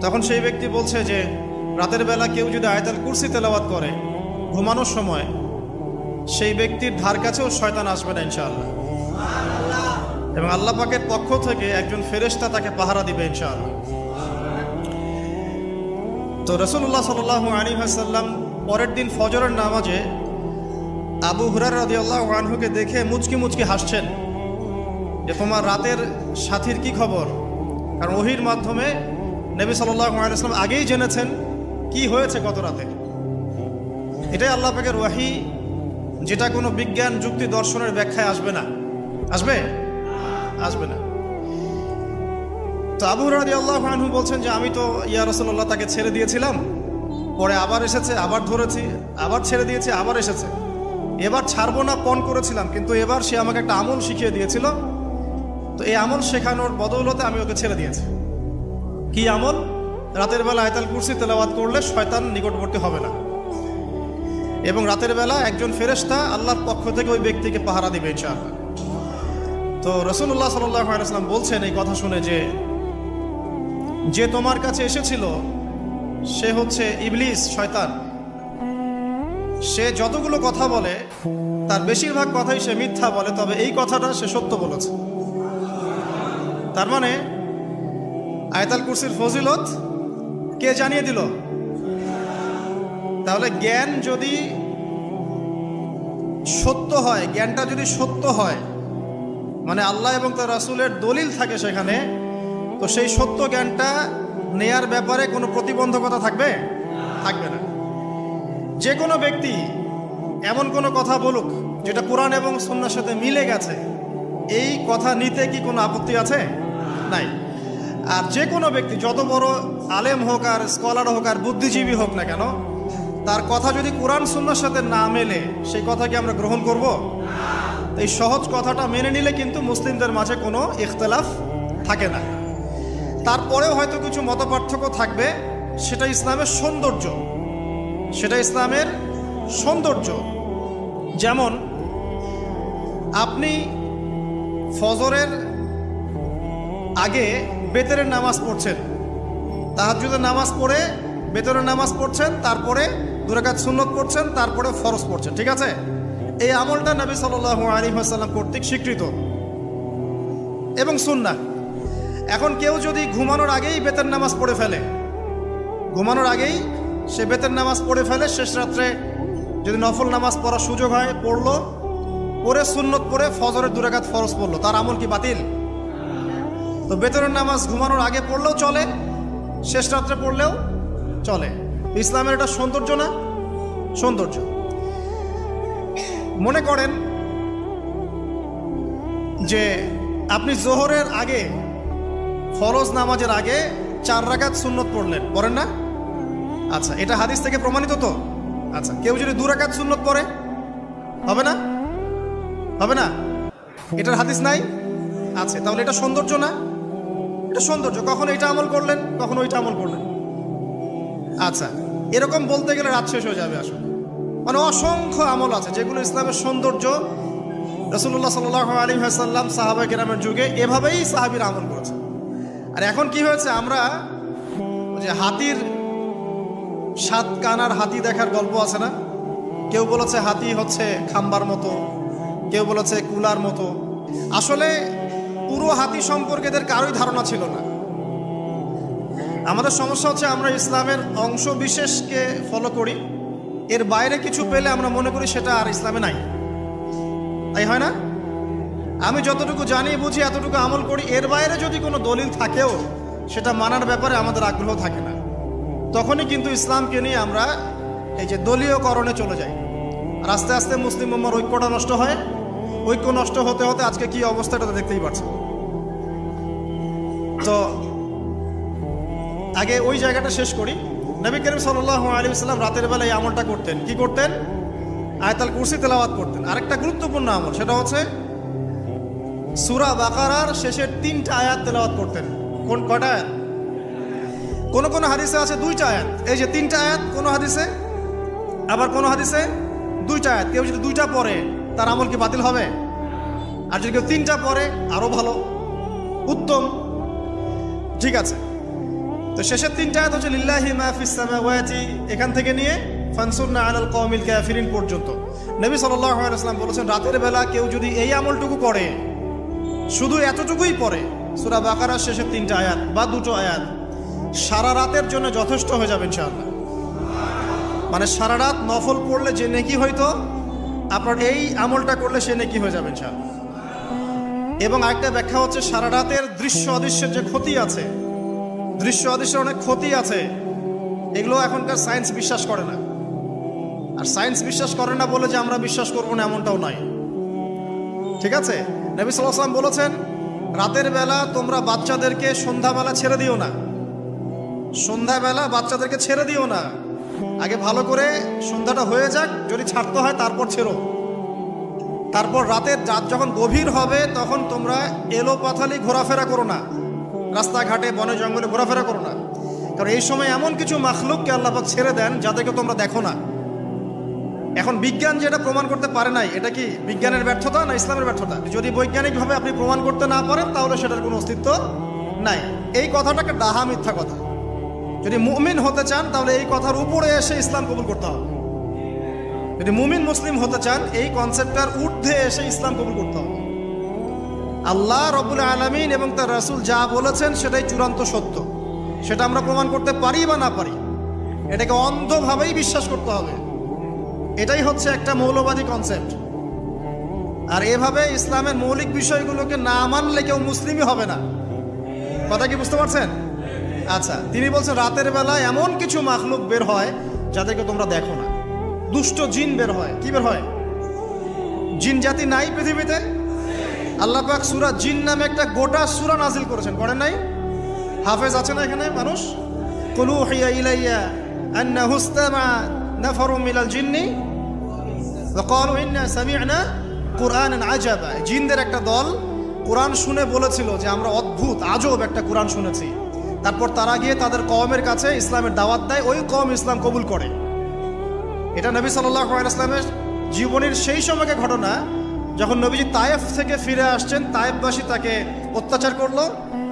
তখন সেই ব্যক্তি বলছে যে রাতের বেলা কেউ যদি আয়াতুল কুরসি তেলাওয়াত করে ঘুমানোর সময়, সেই ব্যক্তির ধার কাছেও শয়তান আসবে না ইনশাআল্লাহ, এবং আল্লাহ পাকের পক্ষ থেকে একজন ফেরেশতা তাকে পাহারা দিবে ইনশাআল্লাহ। তো রাসূলুল্লাহ সাল্লাল্লাহু আলাইহি ওয়াসাল্লাম পরের দিন ফজরের নামাজে আবু হুরায়রা রাদিয়াল্লাহু আনহুকে দেখে মুচকি মুচকি হাসছেন যে তোমার রাতের সাথীর কি খবর? কারণ ওহীর মাধ্যমে নবী সাল্লাল্লাহু আলাইহি ওয়াসাল্লাম আগেই জেনেছেন কি হয়েছে গত রাতে। এটাই আল্লাহ পাকের ওয়াহী, যেটা কোনো বিজ্ঞান যুক্তি দর্শনের ব্যাখ্যায় আসবে না। আসবে না। তো আবু হুরায়রা রাদিয়াল্লাহু আনহু বলছেন যে আমি তো ইয়া রাসূলুল্লাহ তাকে ছেড়ে দিয়েছিলাম, পরে আবার এসেছে, আবার ধরেছি, আবার ছেড়ে দিয়েছি, আবার এসেছে। এবার ছাড়বো না পণ করেছিলাম, কিন্তু এবার সে আমাকে একটা আমল শিখিয়ে দিয়েছিল, তো এই আমল শেখানোর বদৌলতে আমি ওকে ছেড়ে দিয়েছি। কি আমল? রাতের বেলা আয়াতুল কুরসি তেলাওয়াত করলে শয়তান নিকটবর্তী হবে না, এবং রাতের বেলা একজন ফেরেশতা আল্লাহর পক্ষ থেকে ওই ব্যক্তিকে পাহারা দিবে ইনশাআল্লাহ। তো রাসূলুল্লাহ সাল্লাল্লাহু আলাইহি ওয়াসাল্লাম বলছেন এই কথা শুনে যে তোমার কাছে এসেছিল সে হচ্ছে ইবলিস, শয়তান। সে যতগুলো কথা বলে তার বেশিরভাগ কথাই সে মিথ্যা বলে, তবে এই কথাটা সে সত্য বলেছে। তার মানে আয়াতুল কুরসির ফজিলত কে জানিয়ে দিল? তাহলে জ্ঞান যদি সত্য হয়, জ্ঞানটা যদি সত্য হয়, মানে আল্লাহ এবং তার রাসূলের দলিল থাকে সেখানে, তো সেই সত্য জ্ঞানটা নেয়ার ব্যাপারে কোনো প্রতিবন্ধকতা থাকবে না। যে কোনো ব্যক্তি এমন কোনো কথা বলুক যেটা কোরআন এবং সুন্নাহর সাথে মিলে গেছে, এই কথা নিতে কি কোনো আপত্তি আছে? নাই। আর যে কোনো ব্যক্তি যত বড় আলেম হোক আর স্কলার হোক আর বুদ্ধিজীবী হোক না কেন, তার কথা যদি কোরআন সুন্নাহর সাথে না মেলে সেই কথা কি আমরা গ্রহণ করব? এই সহজ কথাটা মেনে নিলে কিন্তু মুসলিমদের মাঝে কোনো ইখতিলাফ থাকে না। তারপরেও হয়তো কিছু মতপার্থক্য থাকবে, সেটা ইসলামের সৌন্দর্য, সেটা ইসলামের সৌন্দর্য। যেমন আপনি ফজরের আগে বেতরের নামাজ পড়ছেন, তাহাজ্জুদের নামাজ পড়ে বেতরের নামাজ পড়ছেন, তারপরে 2 রাকাত সুন্নত পড়ছেন, তারপরে ফরজ পড়ছেন, ঠিক আছে? এই আমলটা নবী সাল্লাল্লাহু আলাইহি ওয়াসাল্লাম কর্তৃক স্বীকৃত এবং সুন্নাহ। এখন কেউ যদি ঘুমানোর আগেই বেতের নামাজ পড়ে ফেলে, ঘুমানোর আগেই সে বেতের নামাজ পড়ে ফেলে, শেষ রাত্রে যদি নফল নামাজ পড়ার সুযোগ হয় পড়লো, পরে সুন্নত পড়ে ফজরের 2 রাকাত ফরজ পড়লো, তার আমল কি বাতিল? তো বেতরের নামাজ ঘুমানোর আগে পড়লেও চলে, শেষ রাত্রে পড়লেও চলে। ইসলামের এটা সৌন্দর্য না? সৌন্দর্য। মনে করেন যে আপনি জোহরের আগে, ফরজ নামাজের আগে 4 রাকাত সুন্নত পড়লেন, পড়েন না? আচ্ছা, এটা হাদিস থেকে প্রমাণিত তো? আচ্ছা, কেউ যদি 2 রাকাত সুন্নত পড়ে হবে না? হবে না? এটার হাদিস নাই? আচ্ছা, তাহলে এটা সৌন্দর্য না? এটা সৌন্দর্য। কখন এটা আমল করলেন, কখন ওইটা আমল করলেন। আচ্ছা, এরকম বলতে গেলে রাত শেষ হয়ে যাবে আসলে। মানে অসংখ্য আমল আছে যেগুলো ইসলামের সৌন্দর্য। রাসূলুল্লাহ সাল্লাল্লাহু আলাইহি ওয়াসাল্লাম সাহাবায়ে কেরামের যুগে এভাবেই সাহাবীরা আমল করেছে। আর এখন কি হয়েছে, আমরা যে হাতির 7 কানার হাতি দেখার গল্প আছে না? কেউ বলেছে হাতি হচ্ছে খাম্বার মতো, কেউ বলেছে কুলার মতো। আসলে পুরো হাতি সম্পর্কে এদের কারোই ধারণা ছিল না। আমাদের সমস্যা হচ্ছে আমরা ইসলামের অংশ বিশেষকে ফলো করি, এর বাইরে কিছু পেলে আমরা মনে করি সেটা আর ইসলামে নাই। তাই হয় না? আমি যতটুকু জানি বুঝি এতটুকু আমল করি, এর বাইরে যদি কোনো দলিল থাকেও সেটা মানার ব্যাপারে আমাদের আগ্রহ থাকে না। তখনই কিন্তু ইসলামকে নিয়ে আমরা এই যে দলীয়করণে চলে যাই, আর আস্তে আস্তে মুসলিম উম্মার ঐক্যটা নষ্ট হয়। ঐক্য নষ্ট হতে হতে আজকে কি অবস্থাটা দেখতেই পাচ্ছেন। তো আগে ওই জায়গাটা শেষ করি। নবী করিম সাল্লাল্লাহু আলাইহি ওয়াসাল্লাম রাতের বেলা এই আমলটা করতেন। কি করতেন? আয়াতুল কুরসি তেলাওয়াত করতেন। আরেকটা গুরুত্বপূর্ণ আমল, সেটা হচ্ছে সূরা বাকারার শেষের 3টা আয়াত তেলাওয়াত করতেন। কয়টা আয়াত? কোন কোন হাদিসে আছে 2টা আয়াত। এই যে 3টা আয়াত কোন হাদিসে, আবার কোন হাদিসে 2টা আয়াত। কেউ যদি 2টা পড়ে তার আমল কি বাতিল হবে? আর যদি কেউ 3টা পড়ে আরো ভালো, উত্তম। ঠিক আছে, তো শেষের 3টা আয়াত হচ্ছে লিল্লাহি মা ফিস সামাওয়াতি, এখান থেকে নিয়ে ফানসুরনা আলাল কওমিল কাফিরিন পর্যন্ত। নবী সাল্লাল্লাহু আলাইহি ওয়াসাল্লাম বলেছেন রাতের বেলা কেউ যদি এই আমলটুকু করে, শুধু এতটুকুই পড়ে, সূরা বাকারার শেষের 3টা আয়াত বা 2টো আয়াত, সারা রাতের জন্য যথেষ্ট হয়ে যাবে ইনশাআল্লাহ। মানে সারা রাত নফল পড়লে যে নেকি হইতো, আপনার এই আমলটা করলে সে নেকি হয়ে যাবে ইনশাআল্লাহ। এবং আরেকটা ব্যাখ্যা হচ্ছে সারা রাতের দৃশ্য অদৃশ্যের যে ক্ষতি আছে, দৃশ্য অদৃশ্যের অনেক ক্ষতি আছে, এগুলো এখনকার সায়েন্স বিশ্বাস করে না। আর সায়েন্স বিশ্বাস করে না বলে যে আমরা বিশ্বাস করবো না এমনটাও নয়, ঠিক আছে? নবী সাল্লাল্লাহু আলাইহি ওয়াসাল্লাম বলেছেন রাতের বেলা তোমরা বাচ্চাদেরকে সন্ধ্যাবেলা ছেড়ে দিও না, সন্ধ্যাবেলা বাচ্চাদেরকে ছেড়ে দিও না, আগে ভালো করে সন্ধ্যাটা হয়ে যাক, যদি ছাড়তে হয় তারপর ছেড়ো। তারপর রাতের রাত যখন গভীর হবে তখন তোমরা এলোপাথালি ঘোরাফেরা করো না, রাস্তাঘাটে বনে জঙ্গলে ঘোরাফেরা করো না, কারণ এই সময় এমন কিছু মাখলুককে আল্লাহ পাক ছেড়ে দেন যাদেরকে তোমরা দেখো না। এখন বিজ্ঞান যেটা প্রমাণ করতে পারে নাই, এটা কি বিজ্ঞানের ব্যর্থতা না ইসলামের ব্যর্থতা? যদি বৈজ্ঞানিকভাবে আপনি প্রমাণ করতে না পারেন তাহলে সেটার কোনো অস্তিত্ব নাই। এই কথাটাকে ডাহা মিথ্যা কথা। যদি মুমিন হতে চান তাহলে এই কথার উপরে এসে ইসলাম কবুল করতে হবে। যদি মুমিন মুসলিম হতে চান এই কনসেপ্টটার ঊর্ধ্বে এসে ইসলাম কবুল করতে হবে। আল্লাহ রব্বুল আলামিন এবং তার রাসূল যা বলেছেন সেটাই চূড়ান্ত সত্য, সেটা আমরা প্রমাণ করতে পারি বা না পারি, এটাকে অন্ধভাবেই বিশ্বাস করতে হবে। এটাই হচ্ছে একটা মৌলবাদী কনসেপ্ট। আর এভাবে ইসলামের মৌলিক বিষয়গুলোকে না মানলে কেউ মুসলিমই হবে না। কথা কি বুঝতে পারছেন? আচ্ছা, তিনি বলছেন রাতের বেলায় এমন কিছু মাখলুক বের হয় যাদেরকে তোমরা দেখো না। দুষ্ট জিন বের হয়। কি বের হয়? জিন জাতি নাই পৃথিবীতে? আল্লাহ পাক সূরা জিন নামে একটা গোটা সূরা নাজিল করেছেন, করেন নাই? হাফেজ আছে না এখানে মানুষ? কুল উহিয়া ইলাইয়া আন্নাহু ইসতামা নাফারুম মিনাল জিন্নি ওয়া ক্বালু ইন্না সামি'না কুরআনান আজাবা। জিনদের একটা দল কোরআন শুনে বলেছিল যে আমরা অদ্ভুত আজব একটা কোরআন শুনেছি। তারপর তারা গিয়ে তাদের কওমের কাছে ইসলামের দাওয়াত দেয়, ওই কওম ইসলাম কবুল করে। এটা নবী সাল্লাল্লাহু আলাইহি ওয়াসাল্লামের জীবনের সেই সময়কে ঘটনা যখন নবীজি তায়েফ থেকে ফিরে আসছেন। তায়েফবাসী তাকে অত্যাচার করলো,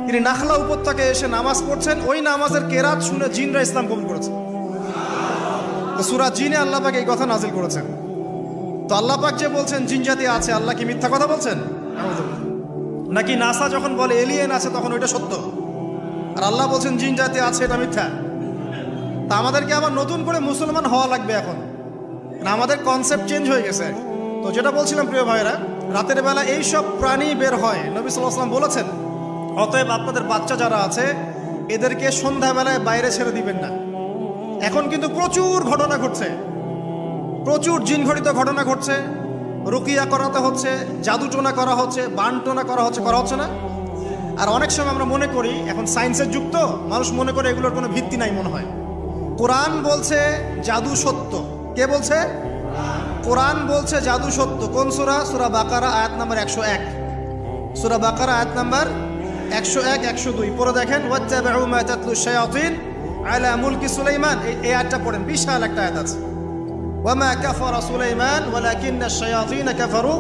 তিনি নাখলা উপত্যকায় এসে নামাজ পড়ছেন, ওই নামাজের কেরাত শুনে জিনরা ইসলাম কবুল করেছে। তো সূরা জিনে আল্লাহ পাক এই কথা নাজিল করেছেন। তো আল্লাহ পাক যে বলছেন জিন জাতি আছে, আল্লাহ কি মিথ্যা কথা বলছেন? নাকি নাসা যখন বলে এলিয়েন আছে তখন ওইটা সত্য, আর আল্লাহ বলছেন জিন জাতি আছে এটা মিথ্যা? তা আমাদেরকে আবার নতুন করে মুসলমান হওয়া লাগবে এখন, না আমাদের কনসেপ্ট চেঞ্জ হয়ে গেছে। তো যেটা বলছিলাম প্রিয় ভাইরা, রাতের বেলা এইসব প্রাণী বের হয়, নবী সাল্লাল্লাহু আলাইহি ওয়াসাল্লাম বলেছেন অতএব আপনাদের বাচ্চা যারা আছে এদেরকে সন্ধ্যাবেলায় বাইরে ছেড়ে দিবেন না। এখন কিন্তু প্রচুর ঘটনা ঘটছে, প্রচুর জিনঘটিত ঘটনা ঘটছে, রুকিয়া করাতে হচ্ছে, জাদুটোনা করা হচ্ছে, বানটোনা করা হচ্ছে না? আর অনেক সময় আমরা মনে করি এখন সায়েন্সের যুগ তো, মানুষ মনে করে এগুলোর কোনো ভিত্তি নাই মনে হয়। কোরআন বলছে জাদু সত্য। কে বলছে? কোরআন বলছে জাদু সত্য। কোন সূরা? সূরা বাকারা আয়াত নাম্বার 101। সূরা বাকারা আয়াত নাম্বার 101, 102 পড়ে দেখেন। ওয়াত্তাবিউ মা তাতলু শায়াতিন আলা মুলকি সুলাইমান। এই আয়াতটা পড়েন, বিশাল একটা আয়াত আছে। ওয়ামা কাফারা সুলাইমান ওয়ালাকিন্না শায়াতিন কাফারু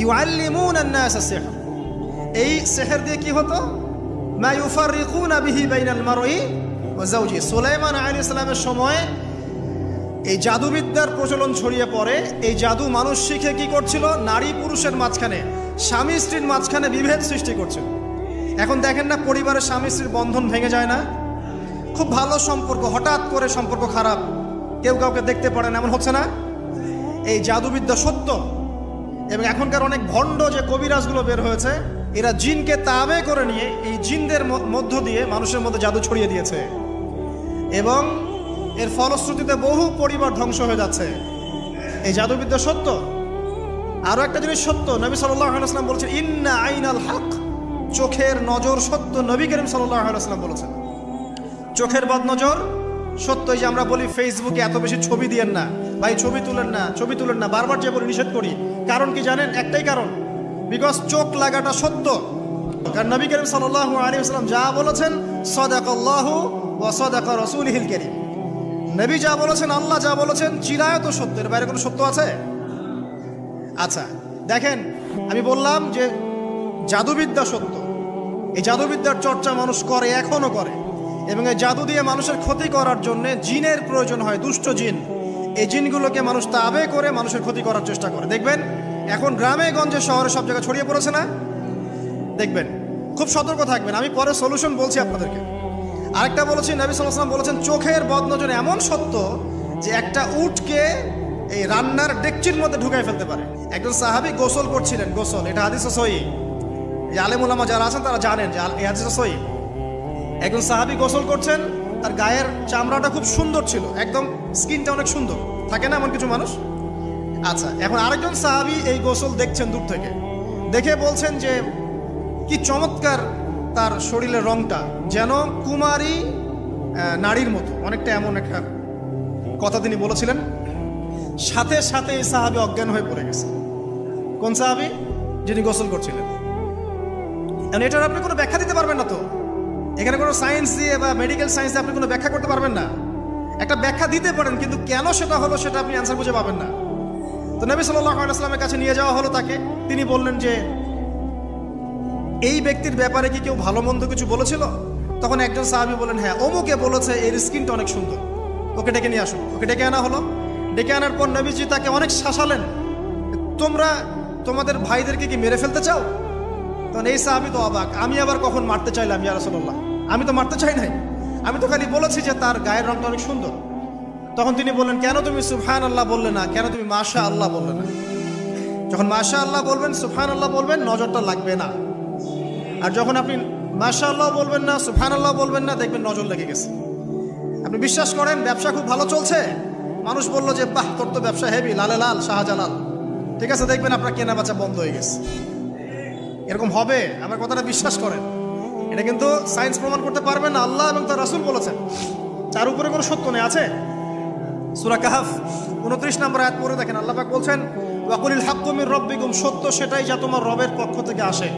ইউআল্লিমুনা আন-নাস আস-সিহর। এই সিহর দিয়ে কি হতো? মা ইউফাররিকুনা বিহি বাইনাল মারই ওয়া যাওজি। সুলাইমান আলাইহিস সালামের সময় এই জাদুবিদ্যার প্রচলন ছড়িয়ে পড়ে। এই জাদু মানুষ শিখে কি করছিল? নারী পুরুষের মাঝখানে, স্বামী স্ত্রীর মাঝখানে বিভেদ সৃষ্টি করছিল। এখন দেখেন না, পরিবারের স্বামী স্ত্রীর বন্ধন ভেঙে যায় না? খুব ভালো সম্পর্ক, হঠাৎ করে সম্পর্ক খারাপ, কেউ কাউকে দেখতে পারে না, এমন হচ্ছে না? এই জাদুবিদ্যা সত্য। এবং এখনকার অনেক ভণ্ড যে কবিরাজগুলো বের হয়েছে, এরা জিনকে তাবে করে নিয়ে এই জিনদের মধ্য দিয়ে মানুষের মধ্যে জাদু ছড়িয়ে দিয়েছে, এবং এর ফলশ্রুতিতে বহু পরিবার ধ্বংস হয়ে যাচ্ছে। এই জাদুবিদ্যা সত্য। আরো একটা জিনিস সত্য, নবী সাল্লাল্লাহু আলাইহি ওয়াসাল্লাম বলেছেন ইন্না আইনাল হক, চোখের নজর সত্য। নবী করিম সাল্লাল্লাহু আলাইহি ওয়াসাল্লাম বলেছেন চোখের বদনজর সত্য। এই যে আমরা বলি ফেসবুকে এত বেশি ছবি দিয়েন না ভাই, ছবি তুলেন না, বারবার যে বলি নিষেধ করি, কারণ কি জানেন? একটাই কারণ, বিকজ চোখ লাগাটা সত্য। কারণ নবী করিম সাল্লাল্লাহু আলাইহি ওয়াসাল্লাম যা বলেছেন সাদাকাল্লাহু ওয়া সাদাকা রাসূলুহুল কারীম। নবী যা বলেছেন, আল্লাহ যা বলেছেন চিরায়ত সত্য, এর বাইরে কোনো সত্য আছে? আচ্ছা দেখেন, আমি বললাম যে জাদুবিদ্যা সত্য। এই জাদুবিদ্যার চর্চা মানুষ করে, এখনো করে, এবং এই জাদু দিয়ে মানুষের ক্ষতি করার জন্য জিনের প্রয়োজন হয়, দুষ্ট জিন। এই জিনগুলোকে মানুষ তাবে করে মানুষের ক্ষতি করার চেষ্টা করে। দেখবেন এখন গ্রামে গঞ্জে শহরে সব জায়গায় ছড়িয়ে পড়েছে না? দেখবেন, খুব সতর্ক থাকবেন। আমি পরে সলিউশন বলছি আপনাদেরকে। আরেকটা বলেছি, নবী সাল্লাল্লাহু আলাইহি ওয়াসাল্লাম বলেছেন চোখের বদনজর এমন সত্য যে একটা উটকে এই রান্নার ডেকচির মধ্যে ঢুকাই ফেলতে পারে। একজন সাহাবী গোসল করছিলেন, গোসল, এটা হাদিস সহিহ, এই আলেম উলামা যারা আছেন তারা জানেন যে এই হাদিস সহিহ। একজন সাহাবী গোসল করছেন, তার গায়ের চামড়াটা খুব সুন্দর ছিল, একদম স্কিনটা অনেক সুন্দর থাকে না এমন কিছু মানুষ? আচ্ছা, এখন আরেকজন সাহাবী এই গোসল দেখছেন দূর থেকে, দেখে বলছেন যে কি চমৎকার তার শরীরের রংটা, যেন কুমারী নারীর মতো, অনেকটা এমন একটা কথা তিনি বলেছিলেন। সাথে সাথে এই সাহাবী অজ্ঞান হয়ে পড়ে গেছে। কোন সাহাবী? যিনি গোসল করছিলেন। এখন এটার আপনি কোনো ব্যাখ্যা দিতে পারবেন না, তো এখানে কোনো সায়েন্স দিয়ে বা মেডিকেল সায়েন্স দিয়ে আপনি কোনো ব্যাখ্যা করতে পারবেন না। একটা ব্যাখ্যা দিতে পারেন, কিন্তু কেন সেটা হলো সেটা আপনি অ্যান্সার খুঁজে পাবেন না। তো নবী সাল্লাল্লাহু আলাইহি ওয়াসাল্লামের কাছে নিয়ে যাওয়া হলো তাকে। তিনি বললেন যে এই ব্যক্তির ব্যাপারে কি কেউ ভালো মন্দ কিছু বলেছিল? তখন একজন সাহাবী বললেন, হ্যাঁ, অমুকে বলেছে এর স্কিনটা অনেক সুন্দর, ওকে ডেকে নিয়ে আসুন। ওকে ডেকে আনা হলো। ডেকে আনার পর নবীজি তাকে অনেক শাসালেন, তোমরা তোমাদের ভাইদেরকে কি মেরে ফেলতে চাও? তখন এই সাহাবী তো অবাক, আমি আবার কখন মারতে চাইলাম ইয়া রাসূলুল্লাহ? আমি তো মারতে চাই নাই, আমি তো খালি বলেছি যে তার গায়ের রংটা অনেক সুন্দর। তখন তিনি বললেন, কেন তুমি সুবহানাল্লাহ বললে না, কেন তুমি মাশাআল্লাহ বললে না? যখন মাশাআল্লাহ বলবেন, সুবহানাল্লাহ বলবেন, নজরটা লাগবে না। আর যখন আপনি মাশাআল্লাহ বলবেন না, সুবহানাল্লাহ বলবেন না, দেখবেন নজর লেগে গেছে। আপনি বিশ্বাস করেন ব্যবসা খুব ভালো চলছে, মানুষ বললো যে বাহ তোর তো ব্যবসা হেভি, লালে লাল শাহজালাল, ঠিক আছে, দেখবেন আপনার কেনা বেচা বন্ধ হয়ে গেছে। এরকম হবে, আমার কথাটা বিশ্বাস করেন। এটা কিন্তু সায়েন্স প্রমাণ করতে পারবে না, আল্লাহ এবং তার রাসূল বলেছেন, তার উপরে কোনো সত্য নেই। আছে সূরা কাহফ 29 নম্বর আয়াত পড়ে দেখেন, আল্লাহ পাক বলছেন, ওয়াকুলিল হাক্কু মির রাব্বিকুম, সত্য সেটাই যা তোমার রবের পক্ষ থেকে আসে।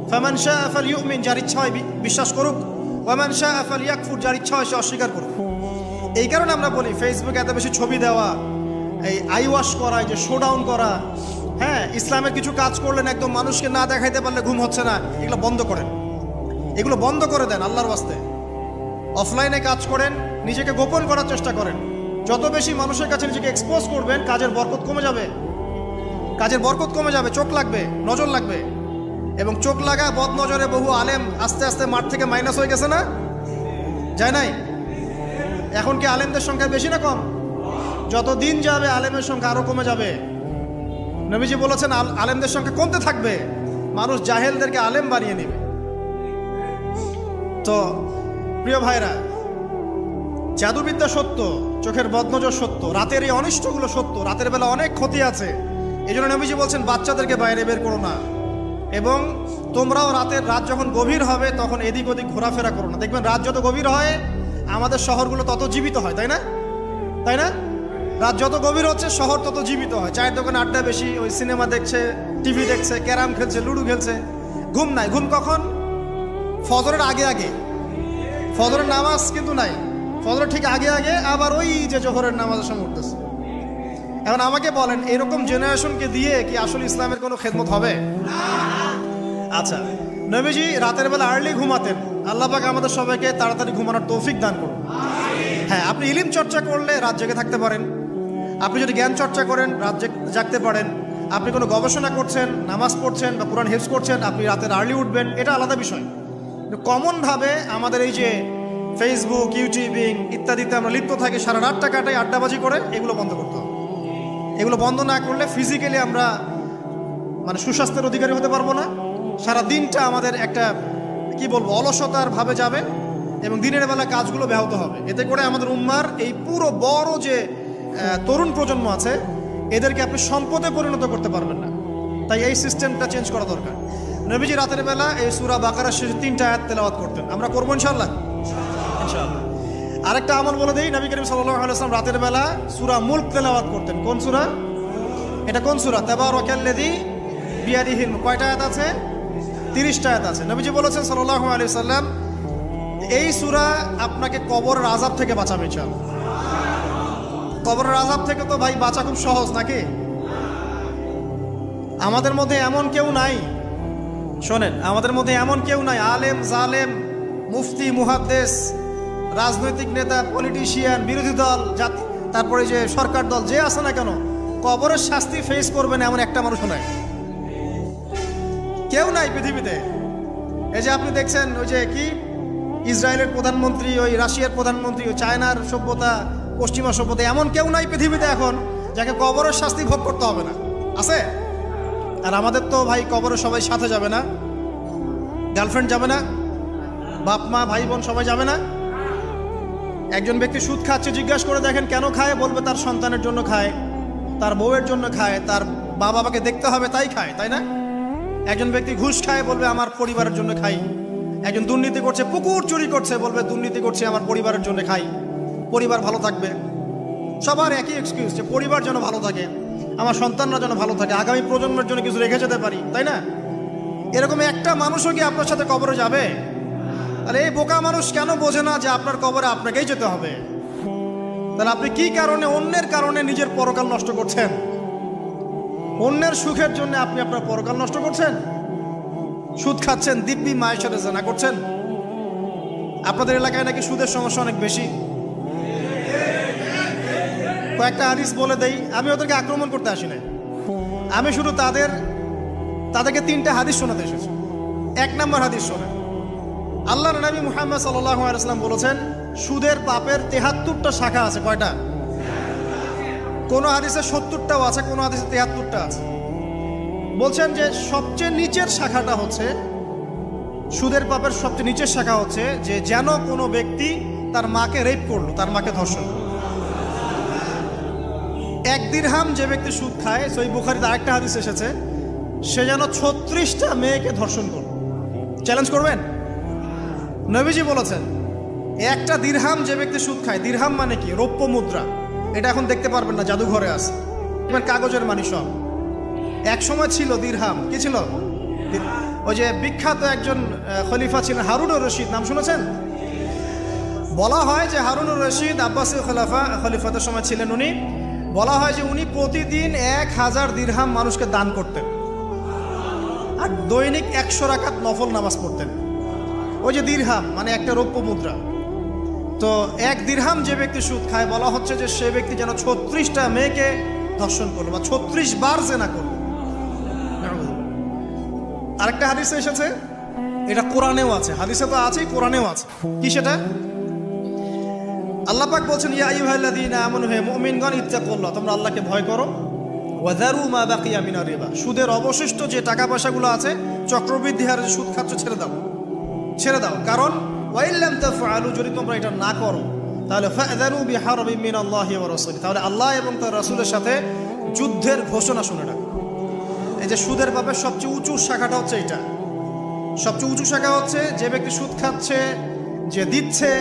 ফামান শাআ ফালইউমিন, যার ইচ্ছা হয় বিশ্বাস করুক, ওয়ামান শাআ ফালইয়াকফুর, যার ইচ্ছা হয় সে অস্বীকার করুক। এই কারণে আমরা বলি ফেসবুকে এত বেশি ছবি দেওয়া, এই আই ওয়াশ করা, যে শো ডাউন করা, হ্যাঁ, ইসলামের কিছু কাজ করলেন একদম মানুষকে না দেখাইতে পারলে ঘুম হচ্ছে না, এগুলো বন্ধ করেন, এগুলো বন্ধ করে দেন আল্লাহর ওয়াস্তে। অফলাইনে কাজ করেন, নিজেকে গোপন করার চেষ্টা করেন। যত বেশি মানুষের কাছে নিজেকে এক্সপোজ করবেন, কাজের বরকত কমে যাবে, কাজের বরকত কমে যাবে, চোখ লাগবে, নজর লাগবে। এবং চোখ লাগা বদ নজরে বহু আলেম আস্তে আস্তে মাঠ থেকে মাইনাস হয়ে গেছে না? যায় নাই? এখন কি আলেমদের সংখ্যা বেশি না কম? যত দিন যাবে আলেমের সংখ্যা আরো কমে যাবে। নবীজি বলেছেন আলেমদের সংখ্যা কমতে থাকবে, মানুষ জাহেলদেরকে আলেম বানিয়ে নেবে। তো প্রিয় ভাইরা, জাদুবিদ্যা সত্য, চোখের বদনজর সত্য, রাতের এই অনিষ্টগুলো সত্য, রাতের বেলা অনেক ক্ষতি আছে। এই জন্য নবীজি বলছেন বাচ্চাদেরকে বাইরে বের করো না, এবং তোমরাও রাত যখন গভীর হবে তখন এদিক ওদিক ঘোরাফেরা করো না। দেখবেন রাত যত গভীর হয় আমাদের শহরগুলো তত জীবিত হয়, তাই না? তাই না? রাত যত গভীর হচ্ছে শহর তত জীবিত হয়। চায়ের দোকানে আড্ডা বেশি, ওই সিনেমা দেখছে, টিভি দেখছে, ক্যারাম খেলছে, লুডো খেলছে, ঘুম নাই। ঘুম কখন? ফজরের আগে আগে। ফজরের নামাজ কিন্তু নাই, ফজরের ঠিক আগে আগে, আবার ওই যে জোহরের নামাজের সময় উঠতেছে। এখন আমাকে বলেন, এরকম জেনারেশনকে দিয়ে কি আসলে ইসলামের কোনো খেদমত হবে? আচ্ছা, নবীজি রাতের বেলা আর্লি ঘুমাতেন। আল্লাহ পাক আমাদের সবাইকে তাড়াতাড়ি ঘুমানোর তৌফিক দান করুন। হ্যাঁ, আপনি ইলম চর্চা করলে রাত জেগে থাকতে পারেন, আপনি যদি জ্ঞান চর্চা করেন রাত জাগতে পারেন, আপনি কোনো গবেষণা করছেন, নামাজ পড়ছেন বা কোরআন হিফজ করছেন, আপনি রাতের আর্লি উঠবেন, এটা আলাদা বিষয়। কমনভাবে আমাদের এই যে ফেসবুক, ইউটিউবিং ইত্যাদিতে আমরা লিপ্ত থাকি, সারা রাতটা কাটাই আড্ডাবাজি করে, এগুলো বন্ধ করতে হবে। এগুলো বন্ধ না করলে ফিজিক্যালি আমরা সুস্বাস্থ্যের অধিকারী হতে পারবো না। সারা দিনটা আমাদের একটা কি বলবো অলসতার ভাবে যাবে, এবং দিনের বেলা কাজগুলো ব্যাহত হবে। এতে করে আমাদের উম্মার এই পুরো বড় যে তরুণ প্রজন্ম আছে, এদেরকে আপনি সম্পদে পরিণত করতে পারবেন না। তাই এই সিস্টেমটা চেঞ্জ করা দরকার। নবীজি রাতের বেলা এই সূরা বাকারার শেষ 3টা আয়াত তেলাওয়াত করতেন। আমরা করবো ইনশাআল্লাহ। ইনশাআল্লাহ। আরেকটা আমল বলে দেই, নবী করিম সাল্লাল্লাহু আলাইহি ওয়াসাল্লাম রাতের বেলা সূরা মুলক তেলাওয়াত করতেন। কোন সূরা? এটা কোন সূরা? তাবারাকাল্লাযী বিয়াদিহিল মুলক। কয়টা আয়াত আছে? 30টা আয়াত আছে। নবীজি বলেছেন সাল্লাল্লাহু আলাইহি ওয়াসাল্লাম, এই সূরা আপনাকে কবরের আযাব থেকে বাঁচাবে ইনশাআল্লাহ। কবরের আযাব থেকে তো ভাই বাঁচা খুব সহজ নাকি? আমাদের মধ্যে এমন কেউ নাই, শোনেন, আমাদের মধ্যে এমন কেউ নাই, আলেম জালেম, মুফতি মুহাদ্দিস, রাজনৈতিক নেতা, পলিটিশিয়ান, বিরোধী দল, তারপরে যে সরকার দল, যে আছে না কেন, কবরের শাস্তি ফেস করবেন এমন একটা মানুষ নাই, কেউ নাই পৃথিবীতে। এই যে আপনি দেখছেন ওই যে কি ইসরায়েলের প্রধানমন্ত্রী, ওই রাশিয়ার প্রধানমন্ত্রী, ওই চায়নার সভ্যতা, পশ্চিমা সভ্যতা, এমন কেউ নাই পৃথিবীতে এখন যাকে কবরের শাস্তি ভোগ করতে হবে না। আছে? আর আমাদের তো ভাই কবরে সবাই সাথে যাবে না, গার্লফ্রেন্ড যাবে না, বাপ মা ভাই বোন সবাই যাবে না। একজন ব্যক্তি সুদ খাচ্ছে, জিজ্ঞাসা করে দেখেন কেন খায়, বলবে তার সন্তানের জন্য খায়, তার বউয়ের জন্য খায়, তার মা বাবাকে দেখতে হবে তাই খায়, তাই না? একজন ব্যক্তি ঘুষ খায়, বলবে আমার পরিবারের জন্য খাই। একজন দুর্নীতি করছে, পুকুর চুরি করছে, বলবে দুর্নীতি করছে আমার পরিবারের জন্য খাই, পরিবার ভালো থাকবে। সবার একই এক্সকিউজ, যে পরিবার যেন ভালো থাকে। আমার সন্তানরা যেন ভালো থাকে, আগামী প্রজন্মের জন্য কিছু রেখে যেতে পারি, তাই না? এরকম একটা মানুষও কি আপনার সাথে কবরে যাবে? তাহলে এই বোকা মানুষ কেন বোঝে না যে আপনার কবরে আপনাকেই যেতে হবে? তাহলে আপনি কি কারণে, অন্যের কারণে নিজের পরকাল নষ্ট করছেন? অন্যের সুখের জন্য আপনি আপনার পরকাল নষ্ট করছেন। সুদ খাচ্ছেন, দিব্যি মায়ের সাথে জানা করছেন। আপনাদের এলাকায় নাকি সুদের সমস্যা অনেক বেশি। কয়েকটা হাদিস বলে দেই, আমি ওদেরকে আক্রমণ করতে আসি নাই, আমি শুধু তাদেরকে 3টা হাদিস শোনাতে এসেছি। 1 নম্বর হাদিস শোনেন। আল্লাহর নবী মুহাম্মদ সাল্লাল্লাহু আলাইহি ওয়াসাল্লাম বলেছেন, সুদের পাপের 73টা শাখা আছে। কয়টা? কোন হাদিসে 70টাও আছে, কোন হাদিসে 73টা আছে। বলছেন যে সবচেয়ে নিচের শাখাটা হচ্ছে, সুদের পাপের সবচেয়ে নিচের শাখা হচ্ছে যে যেন কোনো ব্যক্তি তার মাকে রেপ করলো, তার মাকে ধর্ষণ করলো। 1 দিরহাম যে ব্যক্তি সুদ খায়, সহিহ বুখারীতে আরেকটা হাদিস এসেছে, সে যেন 36টা মেয়েকে ধর্ষণ করলো। চ্যালেঞ্জ করবেন? নবীজি বলেছেন, 1টা দিরহাম যে ব্যক্তি সুদ খায়, দিরহাম মানে কি? রৌপ্য মুদ্রা। এটা এখন দেখতে পারবেন না, জাদুঘরে আছে, কাগজের মানি সব। এক সময় ছিল দিরহাম। কি ছিল? ওই যে বিখ্যাত একজন খলিফা ছিলেন হারুনুর রশিদ, নাম শুনেছেন? বলা হয় যে হারুনুর রশিদ আব্বাসী খলিফাতের সময় ছিলেন উনি। বলা হয় যে উনি প্রতিদিন 1000 দিরহাম মানুষকে দান করতেন, আর দৈনিক 100 রাকাত নফল নামাজ পড়তেন। ওই যে দিরহাম মানে একটা রৌপ্য মুদ্রা। তো 1 দিরহাম যে ব্যক্তি সুদ খায়, বলা হচ্ছে যে সে ব্যক্তি যেন 36টা মেয়েকে ধর্ষণ করলো বা 36 বার জেনা করলো। আরেকটা হাদিসে এসেছে, এটা কোরআনেও আছে, হাদিসে তো আছেই, কোরআনেও আছে। কি সেটা? আল্লাহ পাক বলছেন, ইয়া আইয়ুহাল্লাযীনা আমানু, হে মুমিনগণ, ইত্তাকুল্লাহ, তোমরা আল্লাহকে ভয় করো। ওয়া যারু মা বাকিয়া মিনার রিবা, সুদের অবশিষ্ট যে টাকা পয়সাগুলো আছে, চক্রবৃদ্ধি হারে সুদ খাচ্ছ, ছেড়ে দাও। কারণ ওয়া ইল্লাম তাফআলু, যদি তোমরা এটা না করো, তাহলে ফাযানু বিহারবিন মিনাল্লাহি ওয়া রাসূলিহি, তাহলে আল্লাহ এবং তার রাসূলের সাথে যুদ্ধের ঘোষণা শুনে রাখো। এই যে সুদের পাপের সবচেয়ে উঁচু শাখাটা হচ্ছে এটা। সবচেয়ে উঁচু শাখা হচ্ছে যে ব্যক্তি সুদ খাচ্ছে, যে দিচ্ছে,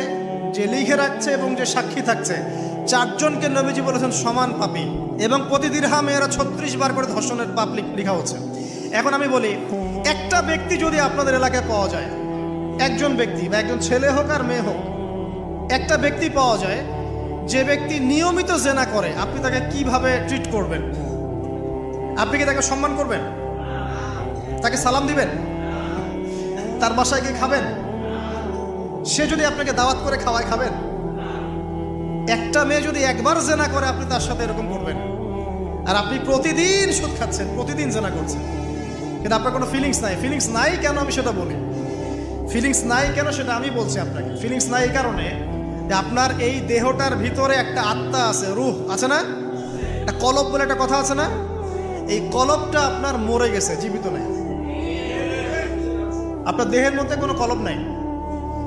যে লিখে রাখছে এবং যে সাক্ষী থাকছে, 4 জনকে নবীজি বলেছেন সমান পাপী, এবং প্রতি দিরহামে এরা 36 বার করে ধর্ষণের পাপ লেখা হচ্ছে। এখন আমি বলি, একটা ব্যক্তি যদি আপনাদের এলাকায় পাওয়া যায়, একজন ব্যক্তি বা একজন ছেলে হোক আর মেয়ে হোক, একটা ব্যক্তি পাওয়া যায় যে ব্যক্তি নিয়মিত জেনা করে, আপনি তাকে কিভাবে ট্রিট করবেন? আপনি কি তাকে সম্মান করবেন? তাকে সালাম দিবেন? তার বাসায় গিয়ে খাবেন? সে যদি আপনাকে দাওয়াত করে খাওয়ায়, খাবেন? একটা মেয়ে যদি একবার জেনা করে, আপনি তার সাথে এরকম করবেন? আর আপনি প্রতিদিন সুদ খাচ্ছেন, প্রতিদিন জেনা করছেন, কিন্তু আপনার কোনো ফিলিংস নাই। ফিলিংস নাই কেন আমি সেটা বলি। ফিলিংস নাই কেন সেটা আমি বলছি আপনাকে। ফিলিংস নাই এই কারণে যে আপনার এই দেহটার ভিতরে একটা আত্মা আছে, রূহ আছে না? একটা কলব বলে একটা কথা আছে না? এই কলবটা আপনার মরে গেছে, জীবিত নাই। আপনার দেহের মধ্যে কোনো কলব নাই,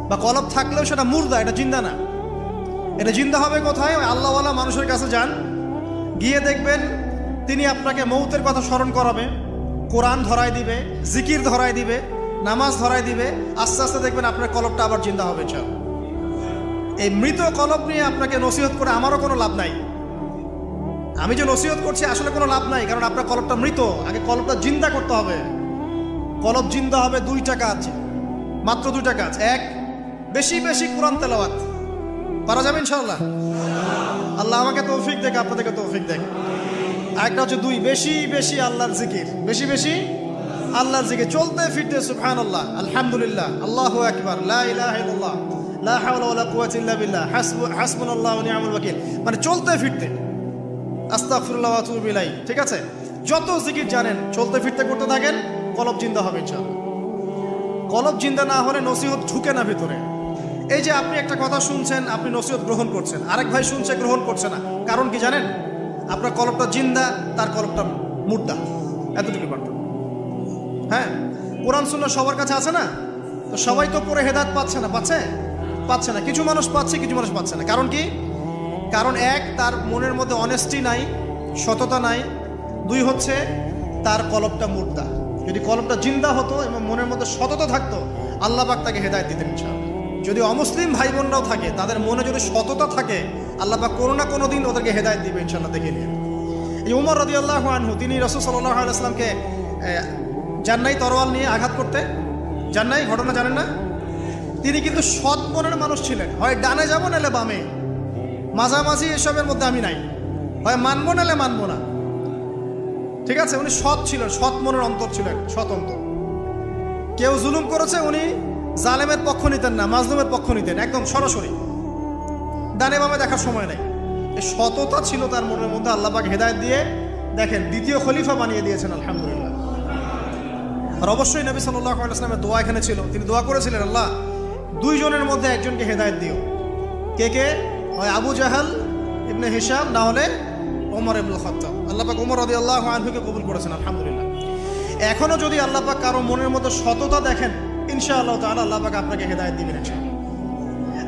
বা কলব থাকলেও সেটা মুর্দা, এটা জিন্দা না। এটা জিন্দা হবে কোথায়? ওই আল্লাহওয়ালা মানুষের কাছে যান, গিয়ে দেখবেন তিনি আপনাকে মৌতের কথা স্মরণ করাবে, কোরআন ধরায় দিবে, জিকির ধরায় দিবে, নামাজ ধরায় দিবে। আস্তে আস্তে দেখবেন আপনার কলবটা আবার জিন্দা হবে। এই মৃত কলব নিয়ে আপনাকে নসিহত করে আমারও কোনো লাভ নাই। আমি যে নসিহত করছি আসলে কোনো লাভ নাই, কারণ আপনার কলবটা মৃত। আগে কলবটা জিন্দা করতে হবে। কলব জিন্দা হবে 2টা কাজ, মাত্র 2টা কাজ। 1, বেশি বেশি কোরআন তেলাওয়াত। পারা যাবে ইনশাআল্লাহ? আল্লাহ আমাকে তৌফিক দেখ, আপনাদেরকে তৌফিক দেখ। আরেকটা হচ্ছে 2, বেশি বেশি আল্লাহর জিকির। বেশি বেশি আল্লাহর জিকির, চলতে ফিরতে সুবহানাল্লাহ, আলহামদুলিল্লাহ, আল্লাহু আকবার, লা ইলাহা ইল্লাল্লাহ, লা হাওলা ওয়ালা কুওয়াতা ইল্লা বিল্লাহ, হাসবুনাল্লাহু ওয়া নি'মাল ওয়াকিল। মানে চলতে ফিরতে, আস্তাগফিরুল্লাহ ওয়া আতুবু ইলাইহি। ঠিক আছে? যত জিকির জানেন চলতে ফিরতে করতে থাকেন, কলব জিন্দা হবে ইনশাআল্লাহ। কলব জিন্দা না হলে নসিহত ঢুকে না ভিতরে। এই যে আপনি একটা কথা শুনছেন, আপনি নসিহত গ্রহণ করছেন, আরেক ভাই শুনছে, গ্রহণ করছে না। কারণ কি জানেন? আপনার কলবটা জিন্দা, তার কলবটা মুর্দা। এতটুকু পারত। হ্যাঁ, কোরআন সুন্নাহ সবার কাছে আছে না? তো সবাই তো পড়ে হেদায়েত পাচ্ছে না। পাচ্ছে না। কিছু মানুষ পাচ্ছে, কিছু মানুষ পাচ্ছে না। কারণ কি? কারণ 1, তার মনের মধ্যে অনেস্টি নাই, সততা নাই। 2 হচ্ছে তার কলবটা মুর্দা। যদি কলবটা জিন্দা হতো এবং মনের মধ্যে সততা থাকতো, আল্লাহ পাক তাকে হেদায়েত দিতেন ইনশাআল্লাহ। যদি অমুসলিম ভাই বোনরাও থাকে, তাদের মনে যদি সততা থাকে, আল্লাহ পাক কোনো না কোনো দিন ওদেরকে হেদায়েত দিবে ইনশাআল্লাহ। দেখে নিন। এই উমর রাদিয়াল্লাহু আনহু তিনি রাসূল সাল্লাল্লাহু আলাইহি ওয়াসাল্লামকে যান নাই তরোয়াল নিয়ে আঘাত করতে, যান নাই, ঘটনা জানেন না? তিনি কিন্তু সৎ মনের মানুষ ছিলেন, হয় ডানে যাবো নাহলে বামে, মাঝামাঝি এসবের মধ্যে আমি নাই, হয় মানবো নাহলে মানবো না, ঠিক আছে? উনি সৎ ছিলেন, সৎ মনের অন্তর ছিলেন, সৎ অন্তর। কেউ জুলুম করেছে উনি জালেমের পক্ষ নিতেন না, মাজলুমের পক্ষ নিতেন, একদম সরাসরি, ডানে বামে দেখার সময় নেই। এই সততা ছিল তার মনের মধ্যে, আল্লাহ পাক হেদায়েত দিয়ে দেখেন দ্বিতীয় খলিফা বানিয়ে দিয়েছেন, আলহামদুলিল্লাহ। আর অবশ্যই নবী সাল্লাল্লাহু আলাইহি ওয়াসাল্লামের দোয়া এখানে ছিল, তিনি দোয়া করেছিলেন, আল্লাহ দুইজনের মধ্যে একজনকে হেদায়েত দিও। কে কে? হয় আবু জাহাল ইবনে হিশাম, না হলে ওমর ইবনুল খাত্তাব। আল্লাহ পাক ওমর রাদিয়াল্লাহু আনহুকে কবুল করেছেন, আলহামদুলিল্লাহ। এখনো যদি আল্লাহ পাক কারো মনের মধ্যে সততা দেখেন, ইনশাআল্লাহ তাআলা আল্লাহ পাক আপনাকে হেদায়েত দিবেন ইনশাআল্লাহ।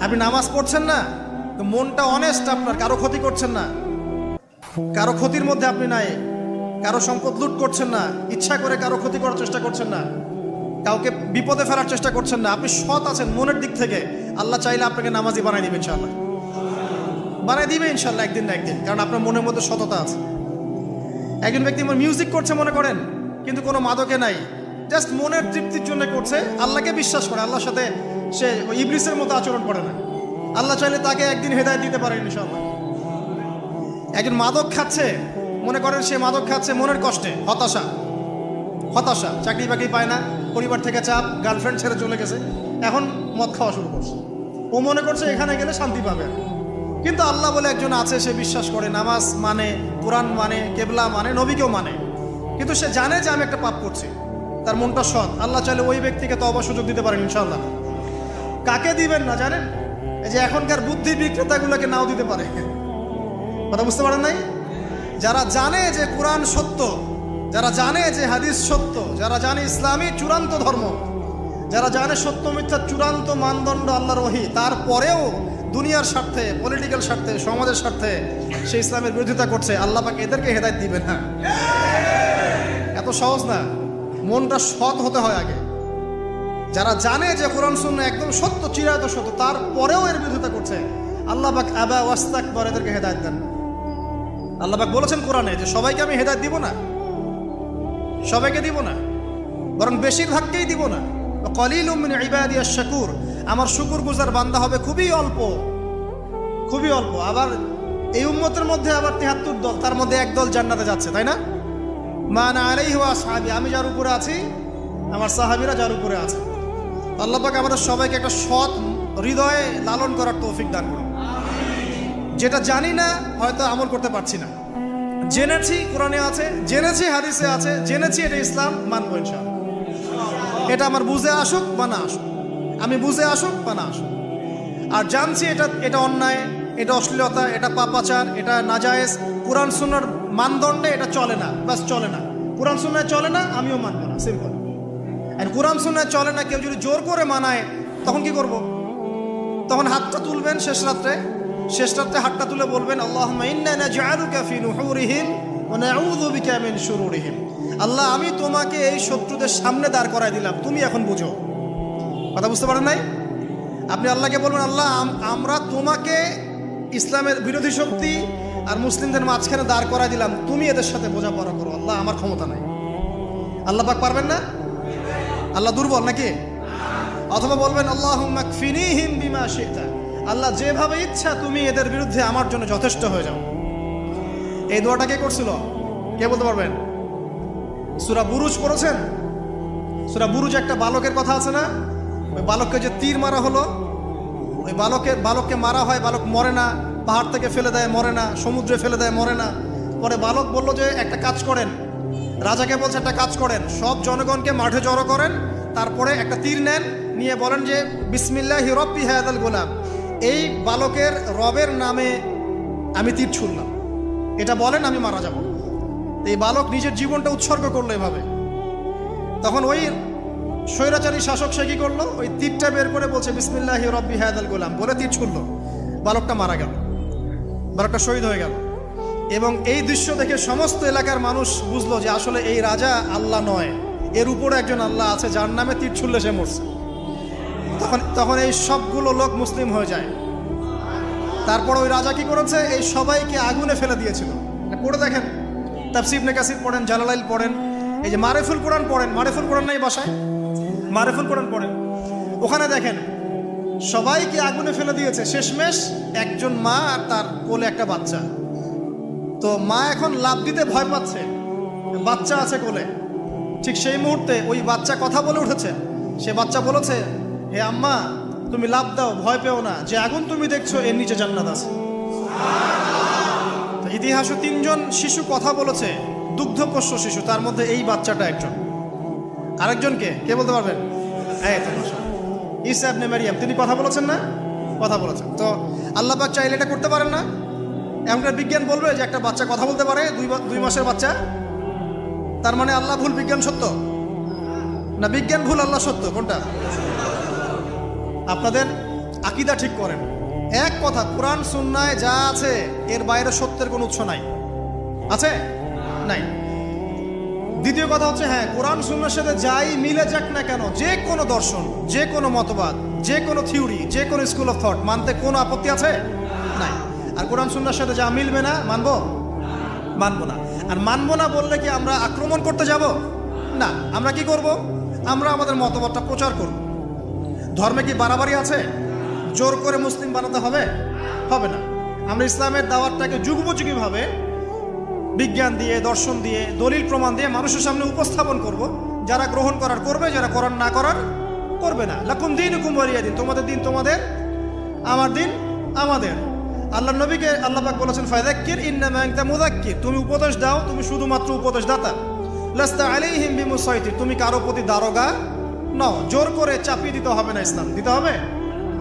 আপনি নামাজ পড়ছেন না, তো মনটা অনেস্ট আপনার, কারো ক্ষতি করছেন না, কারো ক্ষতির মধ্যে আপনি নাই, কারো সম্পদ লুট করছেন না, ইচ্ছা করে কারো ক্ষতি করার চেষ্টা করছেন না, কাউকে বিপদে ফেলার চেষ্টা করছেন না, আপনি সৎ আছেন মনের দিক থেকে, আল্লাহ চাইলে আপনাকে নামাজি বানাই দিবে ইনশাআল্লাহ, বানাই দিবে ইনশাআল্লাহ একদিন না একদিন, কারণ আপনার মনের মধ্যে সততা আছে। একজন ব্যক্তি মিউজিক করছে মনে করেন, কিন্তু কোনো মাদকে নাই, জাস্ট মনের তৃপ্তির জন্য করছে, আল্লাহকে বিশ্বাস করে, আল্লাহর সাথে সে ইবলিসের মতো আচরণ করে না, আল্লাহ চাইলে তাকে একদিন হেদায়েত দিতে পারেন ইনশাআল্লাহ। একজন মাদক খাচ্ছে মনে করেন, সে মাদক খাচ্ছে মনের কষ্টে, হতাশা, চাকরি বাকরি পায় না, পরিবার থেকে চাপ, গার্লফ্রেন্ড ছেড়ে চলে গেছে, এখন মদ খাওয়া শুরু করছে, ও মনে করছে এখানে গেলে শান্তি পাবে। কিন্তু আল্লাহ বলে একজন আছে, সে বিশ্বাস করে, নামাজ মানে, কোরআন মানে, কেবলা মানে, নবীকেও মানে, কিন্তু সে জানে যে আমি একটা পাপ করছি, তার মনটা সৎ, আল্লাহ চাইলে ওই ব্যক্তিকে তওবার সুযোগ দিতে পারেন ইনশাআল্লাহ। কাকে দিবেন না জানেন? এই যে এখনকার বুদ্ধি বিক্রেতাগুলোকে নাও দিতে পারে, কথা বুঝতে পারেন নাই? যারা জানে যে কোরআন সত্য, যারা জানে যে হাদিস সত্য, যারা জানে ইসলামী চূড়ান্ত ধর্ম, যারা জানে সত্য মিথ্যার চূড়ান্ত মানদণ্ড আল্লাহর ওহী, তারপরেও দুনিয়ার স্বার্থে, পলিটিক্যাল স্বার্থে, সমাজের স্বার্থে সে ইসলামের বিরোধিতা করছে, আল্লাহ পাক এদেরকে হেদায়েত দিবেন না। এত সহজ না, মনটা সৎ হতে হয় আগে। যারা জানে যে কোরআন সুন্নাহ একদম সত্য, চিরায়ত সত্য, তারপরেও এর বিরোধিতা করছে, আল্লাহ পাক আবা ওয়াস্তাকবার, এদেরকে হেদায়েত দেন। আল্লাহ পাক বলেছেন কোরআনে যে সবাইকে আমি হেদায়েত দিব না, সবাইকে দিব না, বরং বেশিরভাগকেই দিব না। কলিলুম মিন ইবাদিয়াশ শাকুর, আমার শুকরগুজার বান্দা হবে খুবই অল্প, খুবই অল্প। আবার এই উম্মতের মধ্যে আবার ৭৩ দল, তার মধ্যে এক দল জান্নাতে যাচ্ছে, তাই না? মা আনা আলাইহি ওয়া আসহাবি, আমি যার উপরে আছি, আমার সাহাবীরা যার উপরে আছে। আল্লাহ পাক আমাদের সবাইকে একটা সৎ হৃদয়ে লালন করার তৌফিক দান করুন। যেটা জানি না হয়তো আমল করতে পারছি না, জেনেছি কোরআনে আছে, জেনেছি হাদিসে আছে, জেনেছি এটা ইসলাম, মানবো ইনশাআল্লাহ। এটা আমার বুঝে আসুক বা না আসুক, আমি বুঝে আসুক বা না আসুক। আর জানছি এটা অন্যায়, এটা অশ্লীলতা, এটা পাপাচার, এটা নাজায়েজ, কোরআন সুন্নাহর মানদণ্ডে এটা চলে না, বাস চলে না, কোরআন সুন্নাহ চলে না, আমিও মানবো না, সিম্পল। আর কোরআন সুন্নাহ চলে না, কেউ যদি জোর করে মানায়, তখন কি করব? তখন হাতটা তুলবেন শেষ রাত্রে হাতটা তুলে বলবেন, আল্লাহুম্মা ইন্না নাজআলুকা ফি নুহুরিহিম ওয়া নাউযু বিকা মিন শুরুরিহিম। আল্লাহ, আমি তোমাকে এই শত্রুদের সামনে দাঁড় করায় দিলাম, তুমি এখন বুঝো। কথা বুঝতে পারেন নাই? আপনি আল্লাহকে বলবেন, আল্লাহ আমরা তোমাকে ইসলামের বিরোধী শক্তি আর মুসলিমদের মাঝখানে দাঁড় করায় দিলাম, তুমি এদের সাথে বোঝাপড়া করো। আল্লাহ, আমার ক্ষমতা নাই। আল্লাহ পাক পারবেন না? আল্লাহ দুর্বল নাকি? অথবা বলবেন, আল্লাহুম্মা কফিনিহিম বিমা শি'তা, আল্লাহ যেভাবে ইচ্ছা তুমি এদের বিরুদ্ধে আমার জন্য যথেষ্ট হয়ে যাও। এই দোয়াটা কে করছিল? কে বলতে পারবেন? সূরা বুরুজ পড়েছেন? সূরা বুরুজ একটা বালকের কথা আছে না? ওই বালককে যে তীর মারা হলো, ওই বালককে মারা হয়, বালক মরে না, পাহাড় থেকে ফেলে দেয় মরে না, সমুদ্রে ফেলে দেয় মরে না। পরে বালক বলল যে একটা কাজ করেন, রাজাকে বলছে একটা কাজ করেন, সব জনগণকে মাঠে জড়ো করেন, তারপরে একটা তীর নেন, নিয়ে বলেন যে বিসমিল্লাহি রব্বি হাযাল গোলাম, এই বালকের রবের নামে আমি তীর ছুড়লাম, এটা বলেন, আমি মারা যাব। এই বালক নিজের জীবনটা উৎসর্গ করলো এভাবে। তখন ওই স্বৈরাচারী শাসক সে কি করলো? ওই তীরটা বের করে বলছে বিসমিল্লাহি রব্বি হাযাল গোলাম, বলে তীর ছুড়লো, বালকটা মারা গেল, বালকটা শহীদ হয়ে গেল। এবং এই দৃশ্য দেখে সমস্ত এলাকার মানুষ বুঝলো যে আসলে এই রাজা আল্লাহ নয়, এর উপরে একজন আল্লাহ আছে, যার নামে তীর ছুড়লে সে মরছে। তখন এই সবগুলো লোক মুসলিম হয়ে যায়। তারপর ওই রাজা কি করেছে? এই সবাইকে আগুনে ফেলে দিয়েছিল। পড়ে দেখেন, তাফসীর ইবনে কাসির পড়েন, জালালাইল পড়েন, এই যে মারিফুল কোরআন পড়েন। মারিফুল কোরআন নাই বাসায়? মারিফুল কোরআন পড়েন। ওখানে দেখেন সবাইকে আগুনে ফেলে দিয়েছে, শেষমেশ একজন মা আর তার কোলে একটা বাচ্চা। তো মা এখন লাফ দিতে ভয় পাচ্ছে, বাচ্চা আছে কোলে। ঠিক সেই মুহূর্তে ওই বাচ্চা কথা বলে উঠেছে। সে বাচ্চা বলেছে, হে আম্মা, তুমি লাফ দাও, ভয় পেও না, যে আগুন তুমি দেখছো এর নিচে জান্নাত আছে। ইতিহাসে 3 জন শিশু কথা বলেছে, দুগ্ধপোষ্য শিশু, তার মধ্যে এই বাচ্চাটা একজন। আরেকজনকে কে বলতে পারবেন? ঈসা ইবনে মারইয়াম, তিনি কথা বলেছেন না? কথা বলেছেন। তো আল্লাহ পাক চাইলে এটা করতে পারেন না? এমনটা বিজ্ঞান বলবে যে একটা বাচ্চা কথা বলতে পারে, 2 মাসের বাচ্চা? তার মানে আল্লাহ ভুল, বিজ্ঞান সত্য? না বিজ্ঞান ভুল, আল্লাহ সত্য? কোনটা? আপনাদের আকীদা ঠিক করেন। এক কথা, কোরআন সুন্নায় যা আছে এর বাইরে সত্যের কোনো উৎস নাই। আছে? নাই। দ্বিতীয় কথা হচ্ছে, হ্যাঁ, কোরআন সুন্নার সাথে যাই মিলে যাক না কেন, যে কোনো দর্শন, যে কোনো মতবাদ, যে কোনো থিওরি, যে কোনো স্কুল অফ থট মানতে কোনো আপত্তি আছে? নাই। আর কোরআন সুন্নার সাথে যা মিলবে না মানবো? মানবো না। আর মানবো না বললে কি আমরা আক্রমণ করতে যাব? না। আমরা কি করব? আমরা আমাদের মতবাদটা প্রচার করব। ধর্মে কি বাড়াবাড়ি আছে? জোর করে মুসলিম বানাতে হবে? হবে না। আমরা ইসলামের দাওয়াতটাকে যুগোপযোগীভাবে বিজ্ঞান দিয়ে, দর্শন দিয়ে, দলিল প্রমাণ দিয়ে মানুষের সামনে উপস্থাপন করব। যারা গ্রহণ করার করবে, যারা করার না করার করবে না। লাকুম দীনুকুম ওয়ালিয়া দিন, তোমাদের দিন তোমাদের, আমার দিন আমাদের। আল্লাহ নবীকে আল্লাহ পাক বলেছেন, ফাযাক্কির ইন্নামা আনতা মুযাক্কির, তুমি উপদেশ দাও, তুমি শুধুমাত্র উপদেশদাতা। লাস্তা আলাইহিম বিমুসাইতির, তুমি কারো প্রতি দারোগা নও। জোর করে চাপিয়ে দিতে হবে না ইসলাম। দিতে হবে?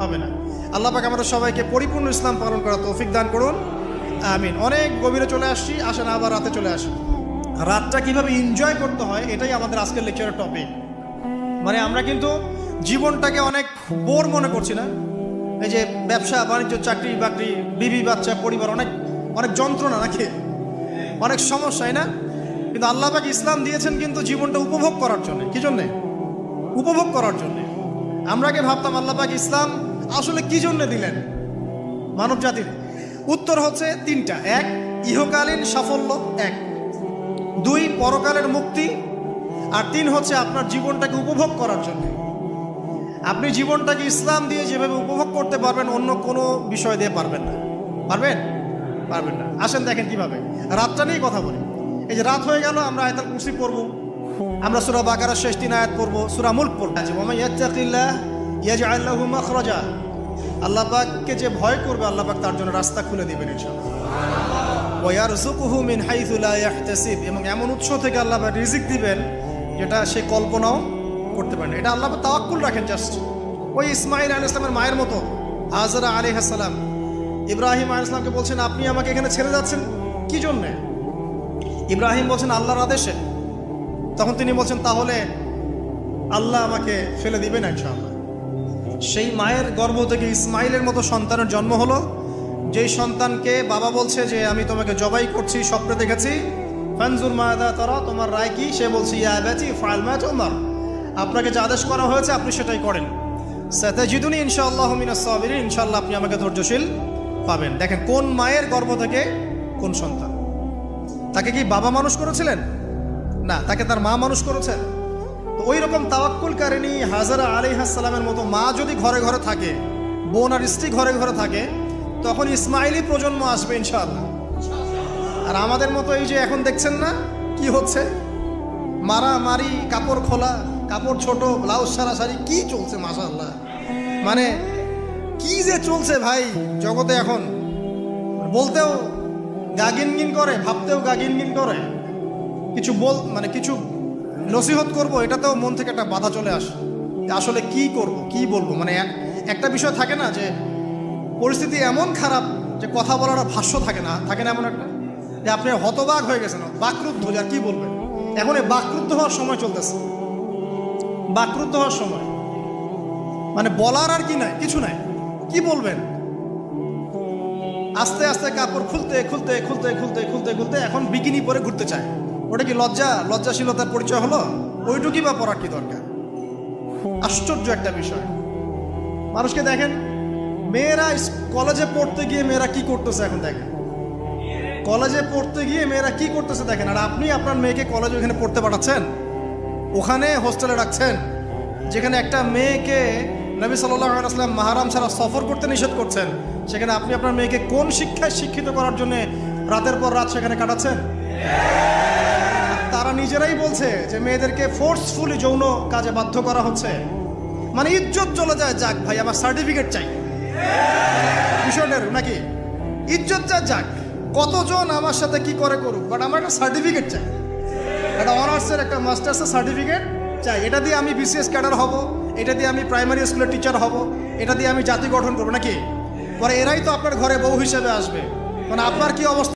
হবে না। আল্লাহ পাক আমাদের সবাইকে পরিপূর্ণ ইসলাম পালন করার তৌফিক দান করুন, আমিন। অনেক গভীরে চলে আসছি, আসেন আবার রাতে চলে আসি। রাতটা কিভাবে এনজয় করতে হয় এটাই আমাদের আজকের লেকচারের টপিক। মানে আমরা কিন্তু জীবনটাকে অনেক বোর মনে করছি না? এই যে ব্যবসা বাণিজ্য, চাকরি বাকরি, বিবি বাচ্চা, পরিবার, অনেক অনেক যন্ত্রণা নাকি, অনেক সমস্যাই না? কিন্তু আল্লাহ পাক ইসলাম দিয়েছেন কিন্তু জীবনটা উপভোগ করার জন্য। কি জন্যে? উপভোগ করার জন্য। আমরা আগে ভাবতাম আল্লাহ পাক ইসলাম আসলে কি জন্য দিলেন মানব জাতির? উত্তর হচ্ছে 3টা। 1, ইহকালীন সাফল্য, 1। 2, পরকালের মুক্তি। আর 3 হচ্ছে আপনার জীবনটাকে উপভোগ করার জন্য। আপনি জীবনটাকে ইসলাম দিয়ে যেভাবে উপভোগ করতে পারবেন, অন্য কোনো বিষয় দিয়ে পারবেন না। পারবেন? পারবেন না। আসেন দেখেন কিভাবে। রাতটা নিয়ে কথা বলি। এই যে রাত হয়ে গেল, আমরা আয়াতুল কুরসি পড়বো, আমরা সূরা বাকারার শেষ 3 আয়াত পড়বো, সূরা মুলক পড়বো। ওয়া মান ইয়াত্তাকিল্লাহ ইয়াজআল লাহু মাখরাজা, আল্লাহ পাককে যে ভয় করবে আল্লাহ পাক তার জন্য রাস্তা খুলে দিবেন ইনশাআল্লাহ। ওয়া ইয়ারযুকুহু মিন হাইথু লা ইয়াহতাসিব, এবং এমন উৎস থেকে আল্লাহ পাক রিজিক দিবেন যেটা সে কল্পনাও করতে পারে না। এটা আল্লাহ পাক তাওয়াক্কুল রাখেন। জাস্ট ওই ইসমাঈল আলাইহিস সালামের মায়ের মতো, হাজরা আলাইহিস সালাম ইব্রাহিম আলাইহিস সালামকে বলছেন, আপনি আমাকে এখানে ছেড়ে যাচ্ছেন কি জন্যে? ইব্রাহিম বলছেন, আল্লাহর আদেশে। তখন তিনি বলছেন, তাহলে আল্লাহ আমাকে ফেলে দিবেন ইনশাআল্লাহ। সেই মায়ের গর্ভ থেকে ইসমাইলের মতো সন্তানের জন্ম হলো, যেই সন্তানকে বাবা বলছে যে আমি তোমাকে জবাই করছি, স্বপ্নে দেখেছি, ফানজুর মাযা তারা, তোমার রায় কি? সে বলছে, ইয়া আবাতি ফাআল মা তুমার, আপনাকে যে আদেশ করা হয়েছে আপনি সেটাই করেন। সাতাজিদুনি ইনশাআল্লাহু মিনাস সাবিরিন, ইনশাআল্লাহ আপনি আমাকে ধৈর্যশীল পাবেন। দেখেন কোন মায়ের গর্ভ থেকে কোন সন্তান। তাকে কি বাবা মানুষ করেছিলেন? না, তাকে তার মা মানুষ করেছেন। তো ওই রকম তাওয়াক্কুলকারিনী হাজরা আলাইহিস সালামের মতো মা যদি ঘরে ঘরে থাকে, বোন আর স্ত্রী ঘরে ঘরে থাকে, তখন ইসমাইলি প্রজন্ম আসবে ইনশাআল্লাহ। আর আমাদের মতো এই যে এখন দেখছেন না কি হচ্ছে, মারামারি, কাপড় খোলা, কাপড় ছোট, ব্লাউজ সারাসারি, কি চলছে মাশাআল্লাহ। মানে কি যে চলছে ভাই জগতে এখন, বলতেও গা গিনগিন করে, ভাবতেও গা গিনগিন করে। কিছু মানে কিছু নসিহত করব, এটাতেও মন থেকে একটা বাধা চলে আসে, আসলে কি করব, কি বলবো। মানে একটা বিষয় থাকে না যে পরিস্থিতি এমন খারাপ যে কথা বলার ভাষ্য থাকে না এমন একটা, যে আপনি হতবাক হয়ে গেছেন, বাকরুদ্ধ, আর কি বলবেন। এখন এই বাকরুদ্ধ হওয়ার সময় চলতেছে, বাকরুদ্ধ হওয়ার সময়। মানে বলার আর কি নাই, কিছু নাই, কি বলবেন। আস্তে আস্তে কাপড় খুলতে খুলতে খুলতে খুলতে খুলতে খুলতে এখন বিকিনি পরে ঘুরতে চায়। ওটা কি লজ্জাশীলতার পরিচয় হলো? ওইটুকুই বা পড়ার কি দরকার? আশ্চর্য একটা বিষয়। মানুষকে দেখেন, মেয়েরা কলেজে পড়তে গিয়ে মেয়েরা কি করতেছে এখন দেখেন। কলেজে পড়তে গিয়ে মেয়েরা কি করতেছে দেখেন, আর আপনি আপনার মেয়েকে কলেজে ওখানে পড়তে পাঠাচ্ছেন, ওখানে হোস্টেলে রাখছেন, যেখানে একটা মেয়েকে নবী সাল্লাল্লাহু আলাইহি ওয়াসাল্লাম মাহরাম ছাড়া সফর করতে নিষেধ করছেন, সেখানে আপনি আপনার মেয়েকে কোন শিক্ষায় শিক্ষিত করার জন্য রাতের পর রাত সেখানে কাটাচ্ছেন? তারা নিজেরাই বলছে যে মেয়েদেরকে ফোর্সফুলি যৌন কাজে বাধ্য করা হচ্ছে। মানে ইজ্জত চলে যায়, যাক ভাই আমার সার্টিফিকেট চাই, বিষয়টা নাকি ইজ্জত যাক, কতজন আমার সাথে কি করে করুক, বাট আমার একটা সার্টিফিকেট চাই, একটা অনার্সের একটা মাস্টার্সের সার্টিফিকেট চাই। এটা দিয়ে আমি বিসিএস ক্যাডার হব, এটা দিয়ে আমি প্রাইমারি স্কুলের টিচার হব, এটা দিয়ে আমি জাতি গঠন করবো নাকি? পরে এরাই তো আপনার ঘরে বউ হিসেবে আসবে। মানে আপনার কি অবস্থা?